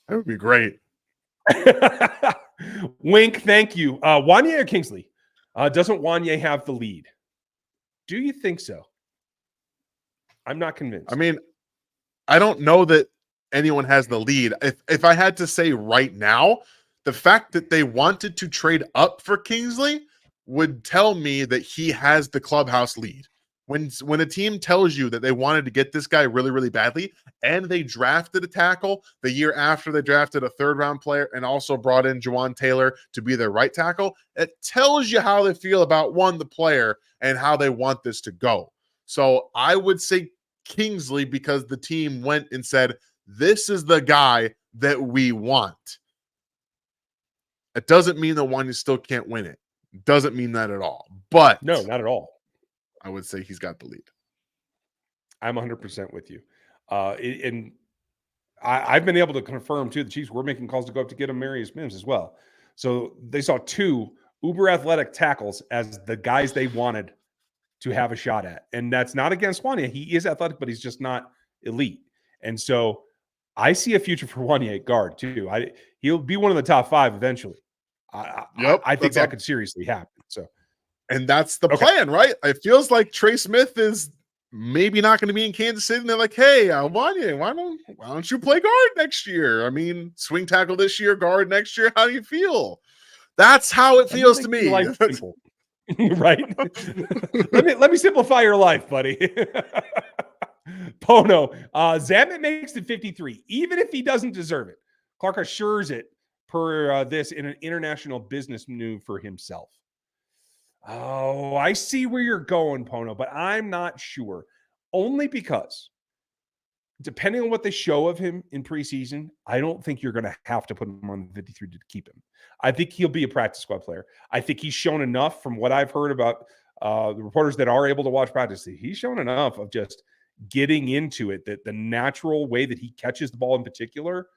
That would be great. Wink, thank you. Wanye or Kingsley? Doesn't Wanye have the lead? Do you think so? I'm not convinced. I mean, I don't know that anyone has the lead. If I had to say right now, the fact that they wanted to trade up for Kingsley would tell me that he has the clubhouse lead. When a team tells you that they wanted to get this guy really, really badly, and they drafted a tackle the year after they drafted a 3rd-round player and also brought in Juwan Taylor to be their right tackle, it tells you how they feel about, the player and how they want this to go. So I would say Kingsley because the team went and said, this is the guy that we want. It doesn't mean that one still can't win it. Doesn't mean that at all. But no, not at all. I would say he's got the lead. I'm 100% with you. And I've been able to confirm, too, the Chiefs were making calls to go up to get him Marius Mims as well. So they saw 2 uber athletic tackles as the guys they wanted to have a shot at. And that's not against Wanye. He is athletic, but he's just not elite. And so I see a future for Wanye at guard, too. He'll be one of the top 5 eventually. I think that could seriously happen. So, and that's the plan, right? It feels like Trey Smith is maybe not going to be in Kansas City, and they're like, "Hey, Wanye, why don't you play guard next year? I mean, swing tackle this year, guard next year. How do you feel?" That's how it feels to me. Simple. Right? let me simplify your life, buddy. Pono, Zamet makes it 53, even if he doesn't deserve it. Clark assures it per this in an international business move for himself. Oh, I see where you're going, Pono, but I'm not sure. Only because, depending on what they show of him in preseason, I don't think you're going to have to put him on the 53 to keep him. I think he'll be a practice squad player. I think he's shown enough from what I've heard about the reporters that are able to watch practice. He's shown enough of just getting into it that the natural way that he catches the ball in particular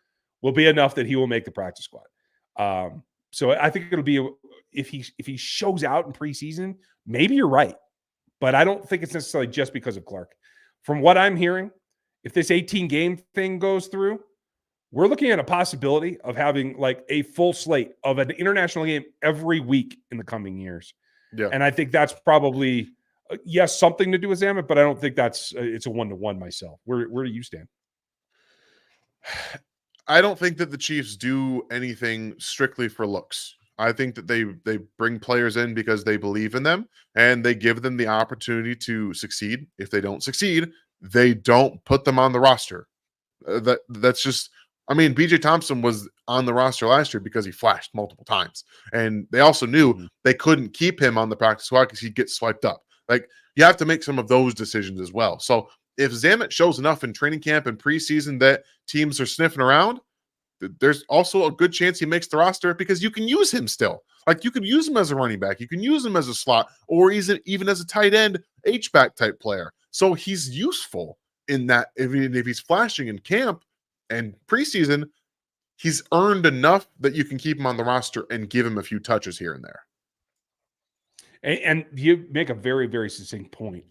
will be enough that he will make the practice squad. So I think it'll be if he shows out in preseason, maybe you're right, but I don't think it's necessarily just because of Clark. From what I'm hearing, if this 18 game thing goes through, we're looking at a possibility of having like a full slate of an international game every week in the coming years. Yeah, and I think that's probably yes something to do with Zamet, but I don't think that's it's a 1-to-1 myself. Where do you stand? I don't think that the Chiefs do anything strictly for looks. I think that they bring players in because they believe in them and they give them the opportunity to succeed. If they don't succeed, they don't put them on the roster. That's just, I mean, BJ Thompson was on the roster last year because he flashed multiple times. And they also knew they couldn't keep him on the practice squad because he'd get swiped up. Like, you have to make some of those decisions as well. So if Zamet shows enough in training camp and preseason that teams are sniffing around, there's also a good chance he makes the roster because you can use him still. Like, you could use him as a running back. You can use him as a slot or even as a tight end H-back type player. So he's useful in that. If he's flashing in camp and preseason, he's earned enough that you can keep him on the roster and give him a few touches here and there. And you make a very, very succinct point,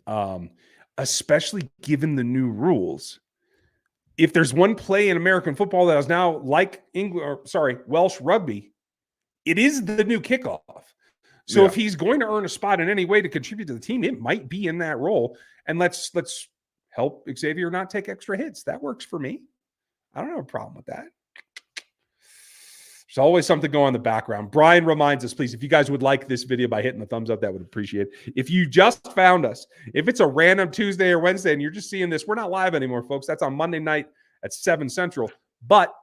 especially given the new rules. If there's one play in American football that is now like Welsh rugby, it is the new kickoff. So if he's going to earn a spot in any way to contribute to the team, it might be in that role. And let's help Xavier not take extra hits. That works for me. I don't have a problem with that. There's always something going on in the background. Brian reminds us, please, if you guys would like this video by hitting the thumbs up, that would appreciate it. If you just found us, if it's a random Tuesday or Wednesday and you're just seeing this, we're not live anymore, folks. That's on Monday night at 7 Central. But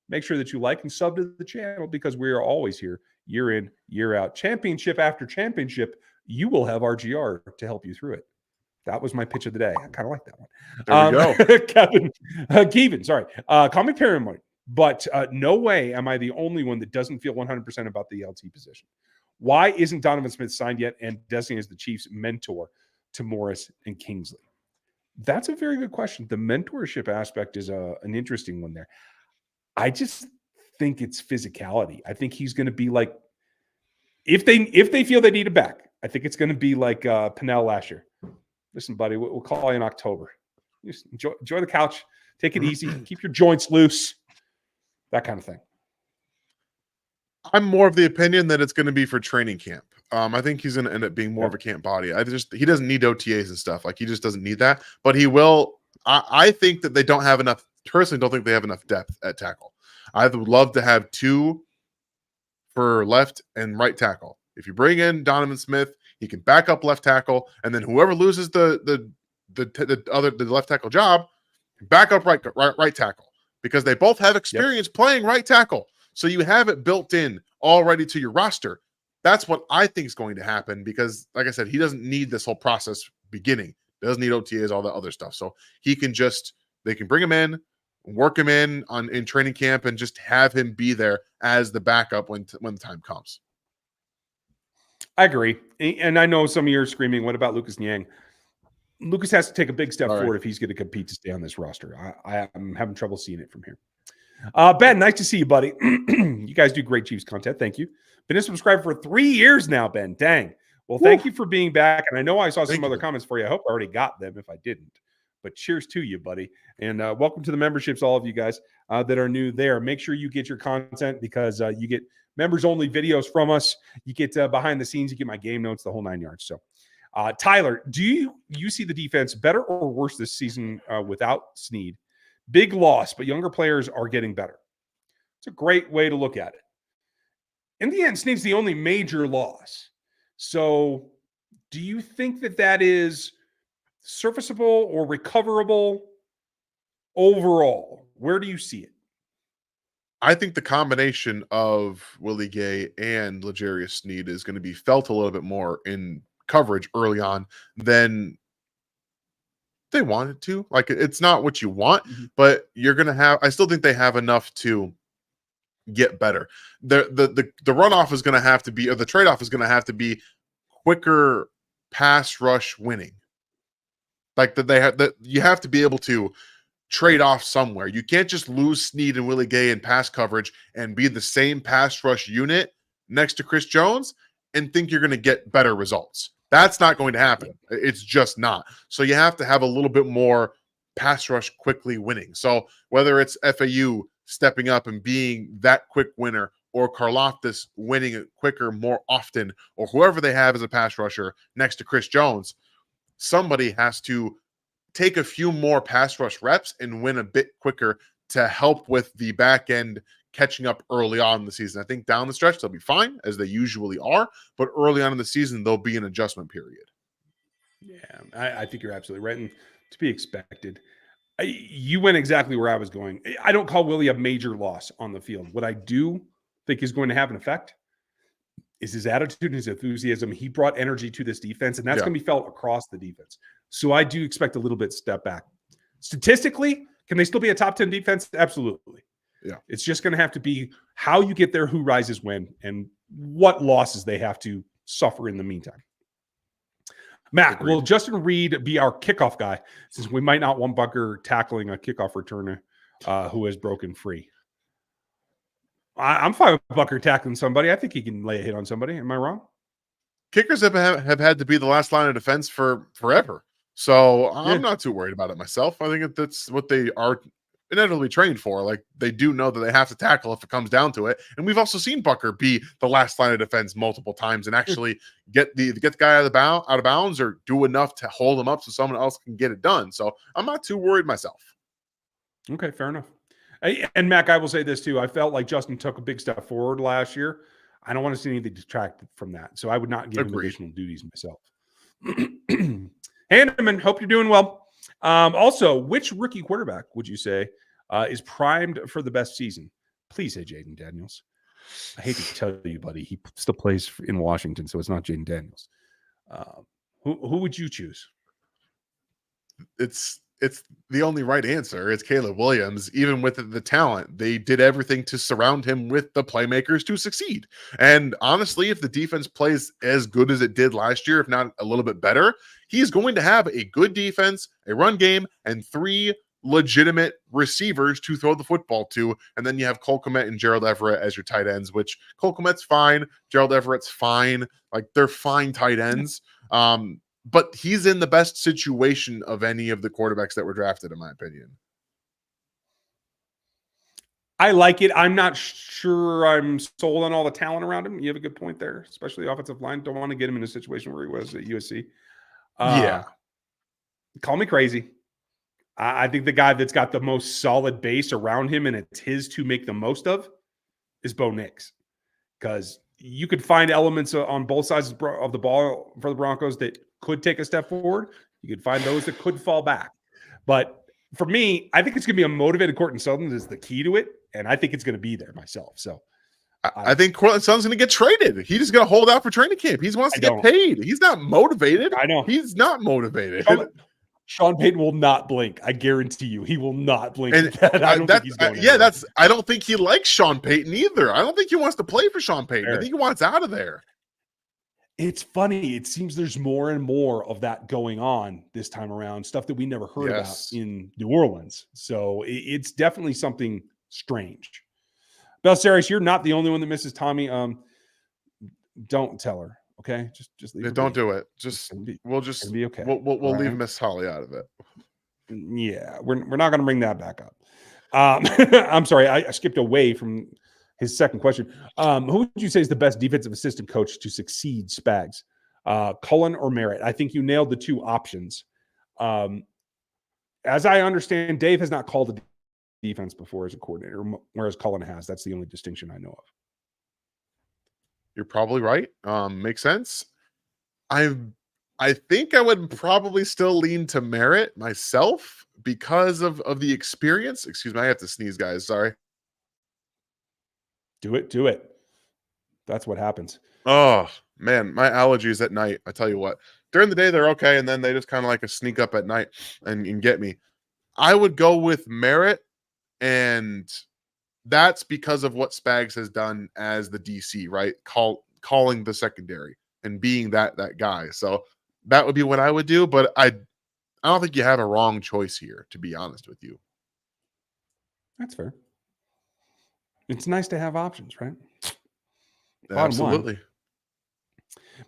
make sure that you like and sub to the channel because we are always here, year in, year out. Championship after championship, you will have our GR to help you through it. That was my pitch of the day. I kind of like that one. There we go. Kevin, sorry. Call me paranoid. But no way am I the only one that doesn't feel 100% about the LT position. Why isn't Donovan Smith signed yet and designated as the Chiefs' mentor to Morris and Kingsley? That's a very good question. The mentorship aspect is an interesting one there. I just think it's physicality. I think he's going to be like, if they feel they need a back, I think it's going to be like Pennell last year. Listen, buddy, we'll call you in October. Just enjoy the couch. Take it easy. Keep your joints loose. That kind of thing. I'm more of the opinion that it's going to be for training camp. I think he's going to end up being more of a camp body. He doesn't need OTAs and stuff. Like, he just doesn't need that. But he will. I think that they don't have enough. Personally, don't think they have enough depth at tackle. I would love to have 2 for left and right tackle. If you bring in Donovan Smith, he can back up left tackle, and then whoever loses the left tackle job, back up right tackle, because they both have experience playing right tackle. So you have it built in already to your roster. That's what I think is going to happen because, like I said, he doesn't need this whole process beginning. Doesn't need OTAs, all that other stuff. So he can they can bring him in, work him in training camp, and just have him be there as the backup when the time comes. I agree. And I know some of you are screaming, what about Lucas Niang? Lucas has to take a big step forward if he's going to compete to stay on this roster. I'm having trouble seeing it from here. Ben, nice to see you, buddy. You guys do great Chiefs content. Thank you. Been a subscriber for 3 years now, Ben. Dang. Well, thank you for being back. And I know I saw some other comments for you. I hope I already got them if I didn't. But cheers to you, buddy. And welcome to the memberships, all of you guys that are new there. Make sure you get your content because you get members-only videos from us. You get behind the scenes. You get my game notes, the whole 9 yards. So, Tyler, do you see the defense better or worse this season without Snead? Big loss, but younger players are getting better. It's a great way to look at it. In the end, Snead's the only major loss. So do you think that is serviceable or recoverable overall? Where do you see it? I think the combination of Willie Gay and L'Jarius Sneed is going to be felt a little bit more in coverage early on than they wanted to. Like, it's not what you want, but you're going to have, I still think they have enough to get better. The runoff is going to have to be, or the trade-off is going to have to be quicker pass rush winning. Like that you have to be able to trade off somewhere. You can't just lose Snead and Willie Gay in pass coverage and be the same pass rush unit next to Chris Jones and think you're going to get better results. That's not going to happen. It's just not. So you have to have a little bit more pass rush quickly winning. So whether it's FAU stepping up and being that quick winner, or Karlaftis winning it quicker more often, or whoever they have as a pass rusher next to Chris Jones, somebody has to take a few more pass rush reps and win a bit quicker to help with the back end catching up early on in the season. I think down the stretch, they'll be fine, as they usually are, but early on in the season, there'll be an adjustment period. Yeah, I think you're absolutely right. And to be expected. You went exactly where I was going. I don't call Willie a major loss on the field. What I do think is going to have an effect is his attitude and his enthusiasm. He brought energy to this defense, and that's going to be felt across the defense. So I do expect a little bit step back. Statistically, can they still be a top 10 defense? Absolutely. Yeah. It's just going to have to be how you get there, who rises when, and what losses they have to suffer in the meantime. Mac, will Justin Reed be our kickoff guy since we might not want Bunker tackling a kickoff returner who has broken free? I'm fine with Bunker tackling somebody. I think he can lay a hit on somebody. Am I wrong? Kickers have had to be the last line of defense for forever. So I'm not too worried about it myself. I think that's what they are inevitably trained for. Like, they do know that they have to tackle if it comes down to it. And we've also seen Bucker be the last line of defense multiple times and actually get the guy out of bounds or do enough to hold him up so someone else can get it done. So I'm not too worried myself. Okay, fair enough. And Mac, I will say this too. I felt like Justin took a big step forward last year. I don't want to see anything detract from that. So I would not give him additional duties myself. Hanneman, hope you're doing well. Also, which rookie quarterback would you say is primed for the best season? Please say Jaden Daniels. I hate to tell you, buddy, he still plays in Washington, so it's not Jaden Daniels. Who would you choose? It's the only right answer. It's Caleb Williams. Even with the talent, they did everything to surround him with the playmakers to succeed. And honestly, if the defense plays as good as it did last year, if not a little bit better, he's going to have a good defense, a run game, and 3 legitimate receivers to throw the football to. And then you have Cole Kmet and Gerald Everett as your tight ends, which Cole Kmet's fine. Gerald Everett's fine. Like, they're fine tight ends. But he's in the best situation of any of the quarterbacks that were drafted, in my opinion. I like it. I'm not sure I'm sold on all the talent around him. You have a good point there, especially the offensive line. Don't want to get him in a situation where he was at USC. Yeah. Call me crazy. I think the guy that's got the most solid base around him and it's his to make the most of is Bo Nix. Because you could find elements on both sides of the ball for the Broncos that could take a step forward. You could find those that could fall back. But for me, I think it's going to be a motivated Courtland Sutton is the key to it. And I think it's going to be there myself. So I think Courtland Sutton's going to get traded. He's just going to hold out for training camp. He wants to get paid. He's not motivated. I know. He's not motivated. Sean Payton will not blink. I guarantee you, he will not blink. And I don't think he's going I don't think he likes Sean Payton either. I don't think he wants to play for Sean Payton. Fair. I think he wants out of there. It's funny. It seems there's more and more of that going on this time around, stuff that we never heard about in New Orleans. So it's definitely something strange. Belsaris, you're not the only one that misses Tommy. Don't tell her. Okay, just leave. Don't do it. We'll be okay. We'll leave Miss Holly out of it. Yeah, we're not going to bring that back up. I'm sorry, I skipped away from his second question. Who would you say is the best defensive assistant coach to succeed, Spags? Cullen or Merritt? I think you nailed the 2 options. As I understand, Dave has not called a defense before as a coordinator, whereas Cullen has. That's the only distinction I know of. You're probably right. Makes sense. I think I would probably still lean to Merritt myself because of the experience. Excuse me, I have to sneeze, guys. Sorry. Do it. That's what happens. Oh, man, my allergies at night. I tell you what. During the day, they're okay, and then they just kind of like a sneak up at night and get me. I would go with Merritt, and that's because of what Spags has done as the DC, right? Calling the secondary and being that guy. So that would be what I would do, but I don't think you have a wrong choice here, to be honest with you. That's fair. It's nice to have options, right? Absolutely.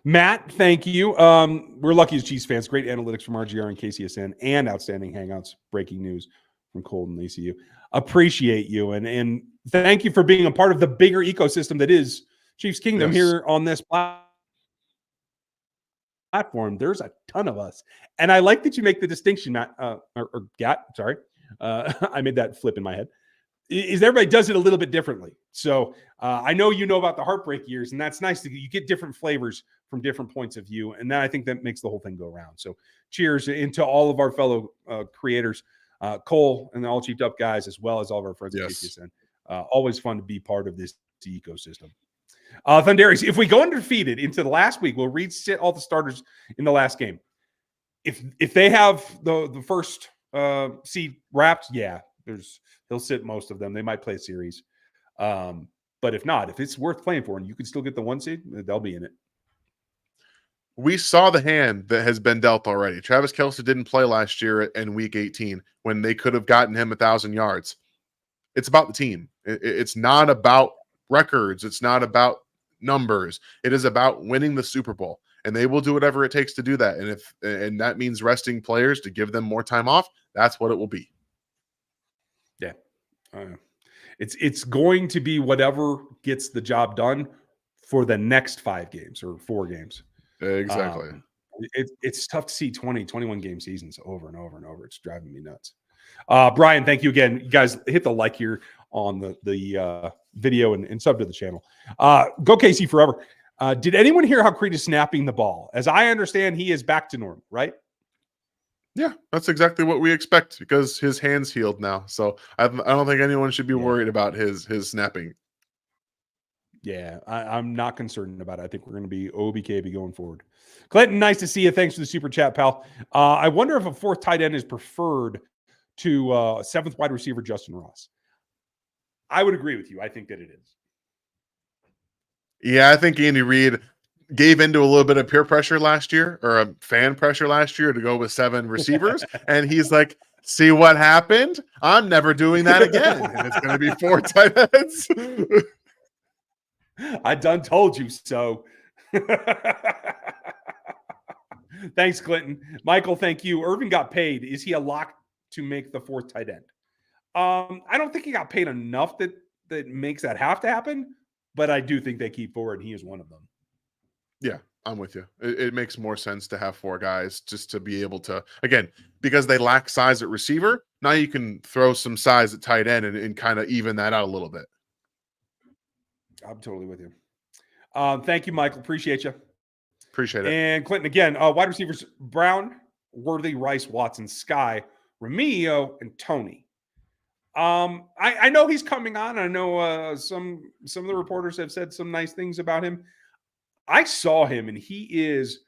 Matt, thank you. We're lucky as Chiefs fans. Great analytics from RGR and KCSN and outstanding hangouts. Breaking news from Colton ACU. Appreciate you. And thank you for being a part of the bigger ecosystem that is Chiefs Kingdom here on this platform. There's a ton of us. And I like that you make the distinction, Matt, or Gat, sorry. I made that flip in my head. Is everybody does it a little bit differently. So I know you know about the heartbreak years, and that's nice. You get different flavors from different points of view. And then I think that makes the whole thing go around. So cheers into all of our fellow creators. Cole and the All Cheaped Up guys, as well as all of our friends at KCSN. Always fun to be part of this ecosystem. Thundaris, if we go undefeated into the last week, we'll resit all the starters in the last game. If they have the first seed wrapped, he'll sit most of them. They might play a series. But if not, if it's worth playing for and you can still get the 1 seed, they'll be in it. We saw the hand that has been dealt already. Travis Kelce didn't play last year in week 18 when they could have gotten him 1,000 yards. It's about the team. It's not about records. It's not about numbers. It is about winning the Super Bowl, and they will do whatever it takes to do that. And that means resting players to give them more time off. That's what it will be. Yeah, It's going to be whatever gets the job done for the next 5 games or 4 games. Exactly. It's tough to see 20, 21 game seasons over and over and over. It's driving me nuts. Brian, thank you again. You guys hit the like here on the video and sub to the channel. Go KC forever. Did anyone hear how Creed is snapping the ball? As I understand, he is back to normal, right? Yeah, that's exactly what we expect because his hand's healed now. So I don't think anyone should be worried about his snapping. Yeah, I'm not concerned about it. I think we're going to be OBKB going forward. Clinton, nice to see you. Thanks for the super chat, pal. I wonder if a 4th tight end is preferred to 7th wide receiver Justin Ross. I would agree with you. I think that it is. Yeah, I think Andy Reid gave into a little bit of peer pressure last year or a fan pressure last year to go with 7 receivers. And he's like, see what happened? I'm never doing that again. And it's going to be 4 tight ends. I done told you so. Thanks, Clinton. Michael, thank you. Irvin got paid. Is he a lock to make the 4th tight end? I don't think he got paid enough that makes that have to happen, but I do think they keep forward, and he is one of them. Yeah, I'm with you. It makes more sense to have 4 guys just to be able to, again, because they lack size at receiver. Now you can throw some size at tight end and kind of even that out a little bit. I'm totally with you. Thank you, Michael. Appreciate you. Appreciate it. And Clinton, again, wide receivers, Brown, Worthy, Rice, Watson, Sky, Remigio, and Tony. I know he's coming on. I know some of the reporters have said some nice things about him. I saw him, and he is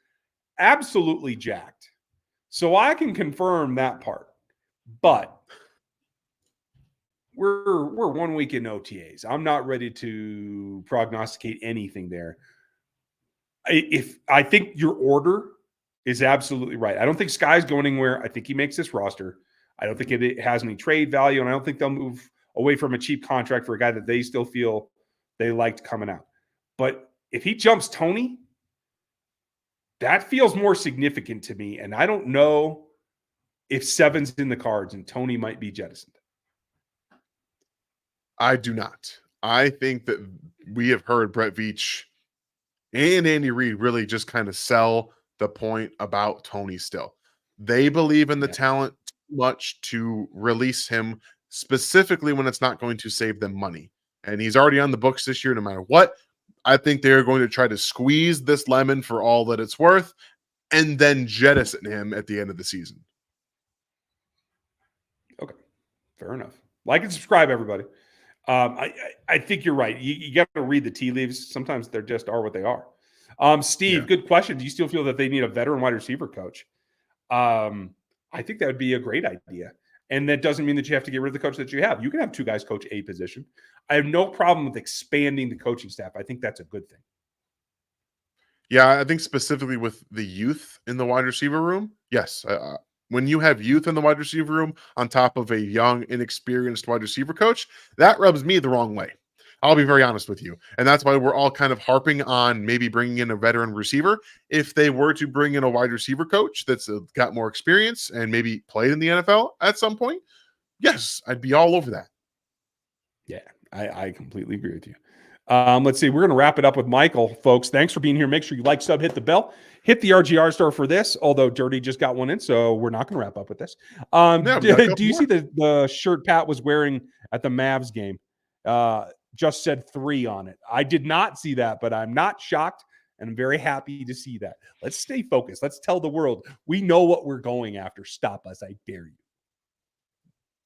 absolutely jacked. So I can confirm that part. But we're 1 week in OTAs. I'm not ready to prognosticate anything there. I think your order is absolutely right. I don't think Sky's going anywhere. I think he makes this roster. I don't think it has any trade value, and I don't think they'll move away from a cheap contract for a guy that they still feel they liked coming out. But if he jumps Tony, that feels more significant to me, and I don't know if 7's in the cards and Tony might be jettisoned. I do not. I think that we have heard Brett Veach and Andy Reid really just kind of sell the point about Tony still. They believe in the talent too much to release him, specifically when it's not going to save them money. And he's already on the books this year no matter what. I think they're going to try to squeeze this lemon for all that it's worth and then jettison him at the end of the season. Okay, fair enough. Like and subscribe, everybody. I think you're right. You got to read the tea leaves. Sometimes they just are what they are. Steve, good question. Do you still feel that they need a veteran wide receiver coach? I think that would be a great idea. And that doesn't mean that you have to get rid of the coach that you have. You can have 2 guys coach a position. I have no problem with expanding the coaching staff. I think that's a good thing. Yeah, I think specifically with the youth in the wide receiver room, yes. When you have youth in the wide receiver room on top of a young, inexperienced wide receiver coach, that rubs me the wrong way. I'll be very honest with you. And that's why we're all kind of harping on maybe bringing in a veteran receiver. If they were to bring in a wide receiver coach that's got more experience and maybe played in the NFL at some point, yes, I'd be all over that. Yeah, I completely agree with you. Let's see. We're going to wrap it up with Michael, folks. Thanks for being here. Make sure you like, sub, hit the bell. Hit the RGR store for this, although Dirty just got one in, so we're not going to wrap up with this. Do you see the shirt Pat was wearing at the Mavs game? Just said 3 on it. I did not see that, but I'm not shocked, and I'm very happy to see that. Let's stay focused. Let's tell the world we know what we're going after. Stop us. I dare you.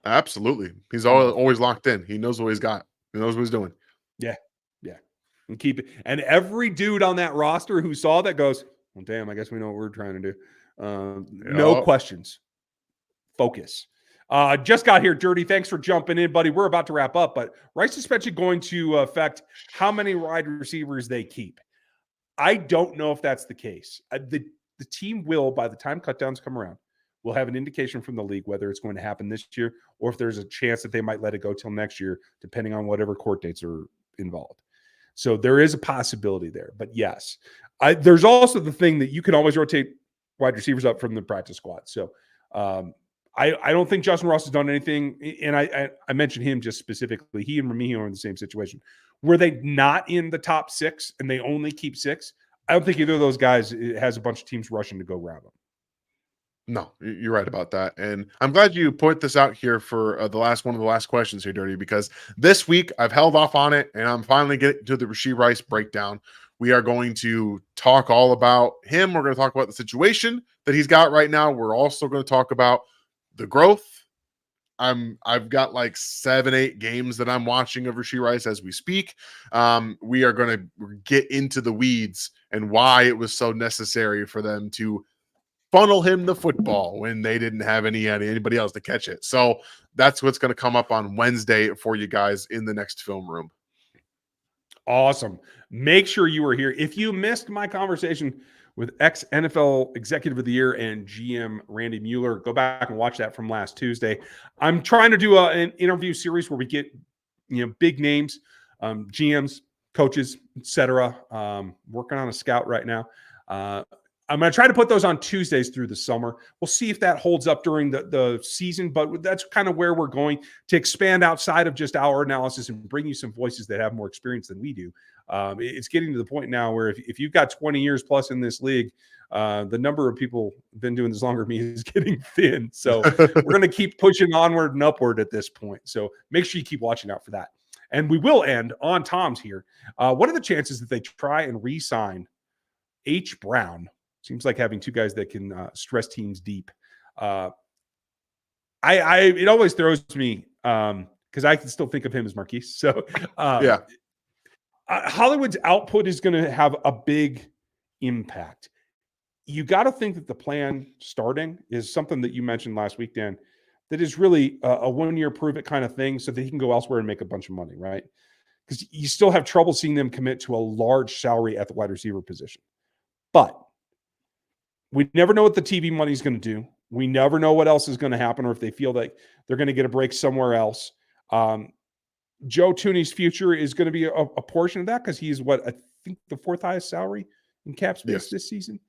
Absolutely. He's always locked in. He knows what he's got. He knows what he's doing. Yeah. And keep it. And every dude on that roster who saw that goes, well, damn, I guess we know what we're trying to do. No questions. Focus. Just got here, Dirty. Thanks for jumping in, buddy. We're about to wrap up, but Rice suspension going to affect how many wide receivers they keep. I don't know if that's the case. The team will, by the time cutdowns come around, will have an indication from the league whether it's going to happen this year or if there's a chance that they might let it go till next year, depending on whatever court dates are involved. So there is a possibility there. But yes, there's also the thing that you can always rotate wide receivers up from the practice squad. So I don't think Justin Ross has done anything, and I mentioned him just specifically. He and Remigio are in the same situation. Were they not in the top 6 and they only keep 6? I don't think either of those guys has a bunch of teams rushing to go grab them. No, you're right about that. And I'm glad you point this out here for one of the last questions here, Dirty, because this week I've held off on it and I'm finally getting to the Rashee Rice breakdown. We are going to talk all about him. We're going to talk about the situation that he's got right now. We're also going to talk about the growth. I've got like 7-8 games that I'm watching of Rashee Rice as we speak. We are going to get into the weeds and why it was so necessary for them to funnel him the football when they didn't have anybody else to catch it. So that's what's going to come up on Wednesday for you guys in the next film room. Awesome. Make sure you are here. If you missed my conversation with ex-NFL Executive of the Year and GM Randy Mueller, go back and watch that from last Tuesday. I'm trying to do an interview series where we get, big names, GMs, coaches, etc. Working on a scout right now. I'm going to try to put those on Tuesdays through the summer. We'll see if that holds up during the season, but that's kind of where we're going to expand outside of just our analysis and bring you some voices that have more experience than we do. It's getting to the point now where if you've got 20 years plus in this league, the number of people been doing this longer than me is getting thin. So we're going to keep pushing onward and upward at this point. So make sure you keep watching out for that. And we will end on Tom's here. What are the chances that they try and re-sign H. Brown? Seems like having two guys that can stress teams deep. It always throws me because I can still think of him as Marquise. So yeah, Hollywood's output is going to have a big impact. You got to think that the plan starting is something that you mentioned last week, Dan, that is really a 1-year prove it kind of thing so that he can go elsewhere and make a bunch of money, right? Because you still have trouble seeing them commit to a large salary at the wide receiver position. But we never know what the TV money is going to do. We never know what else is going to happen or if they feel like they're going to get a break somewhere else. Joe Tooney's future is going to be a portion of that because he's I think the 4th highest salary in cap space this season.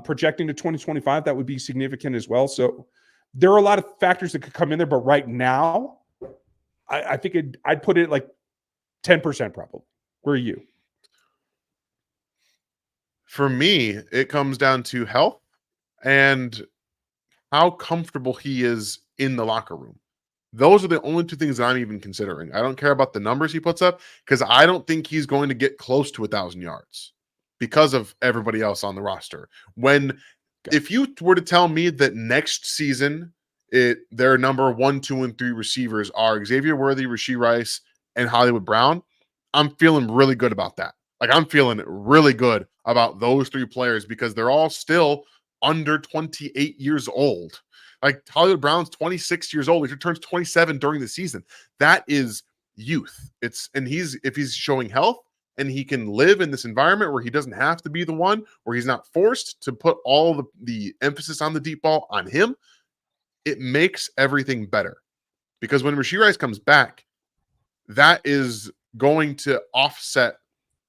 Projecting to 2025, that would be significant as well. So there are a lot of factors that could come in there, but right now, I think I'd put it like 10% probably. Where are you? For me, it comes down to health and how comfortable he is in the locker room. Those are the only 2 things that I'm even considering. I don't care about the numbers he puts up because I don't think he's going to get close to 1,000 yards because of everybody else on the roster. If you were to tell me that next season their number 1, 2, and 3 receivers are Xavier Worthy, Rashee Rice, and Hollywood Brown, I'm feeling really good about that. Like, I'm feeling really good about those 3 players because they're all still under 28 years old. Like, Hollywood Brown's 26 years old. He turns 27 during the season. That is youth. If he's showing health and he can live in this environment where he doesn't have to be the one, where he's not forced to put all the emphasis on the deep ball on him, it makes everything better. Because when Rashee Rice comes back, that is going to offset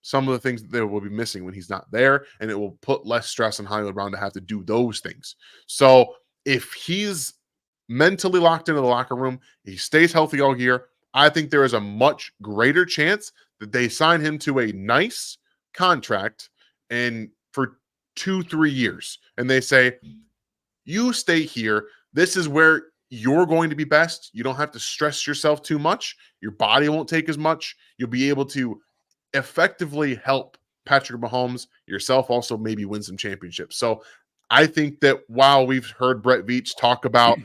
some of the things that they will be missing when he's not there, and it will put less stress on Hollywood Brown to have to do those things. So if he's mentally locked into the locker room, he stays healthy all year, I think there is a much greater chance that they sign him to a nice contract and for 2-3 years. And they say, you stay here. This is where you're going to be best. You don't have to stress yourself too much. Your body won't take as much. You'll be able to effectively help Patrick Mahomes, yourself also maybe win some championships. So I think that while we've heard Brett Veach talk about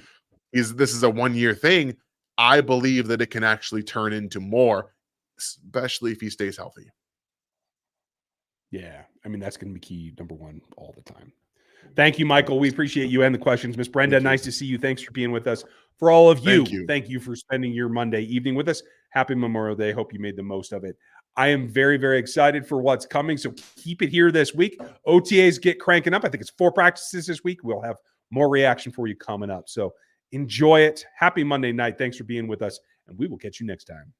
this is a 1-year thing, I believe that it can actually turn into more, especially if he stays healthy. Yeah, I mean, that's going to be key number 1 all the time. Thank you, Michael. We appreciate you and the questions. Miss Brenda, nice to see you. Thanks for being with us. For all of you, thank you for spending your Monday evening with us. Happy Memorial Day. Hope you made the most of it. I am very, very excited for what's coming, so keep it here this week. OTAs get cranking up. I think it's 4 practices this week. We'll have more reaction for you coming up. So enjoy it. Happy Monday night. Thanks for being with us, and we will catch you next time.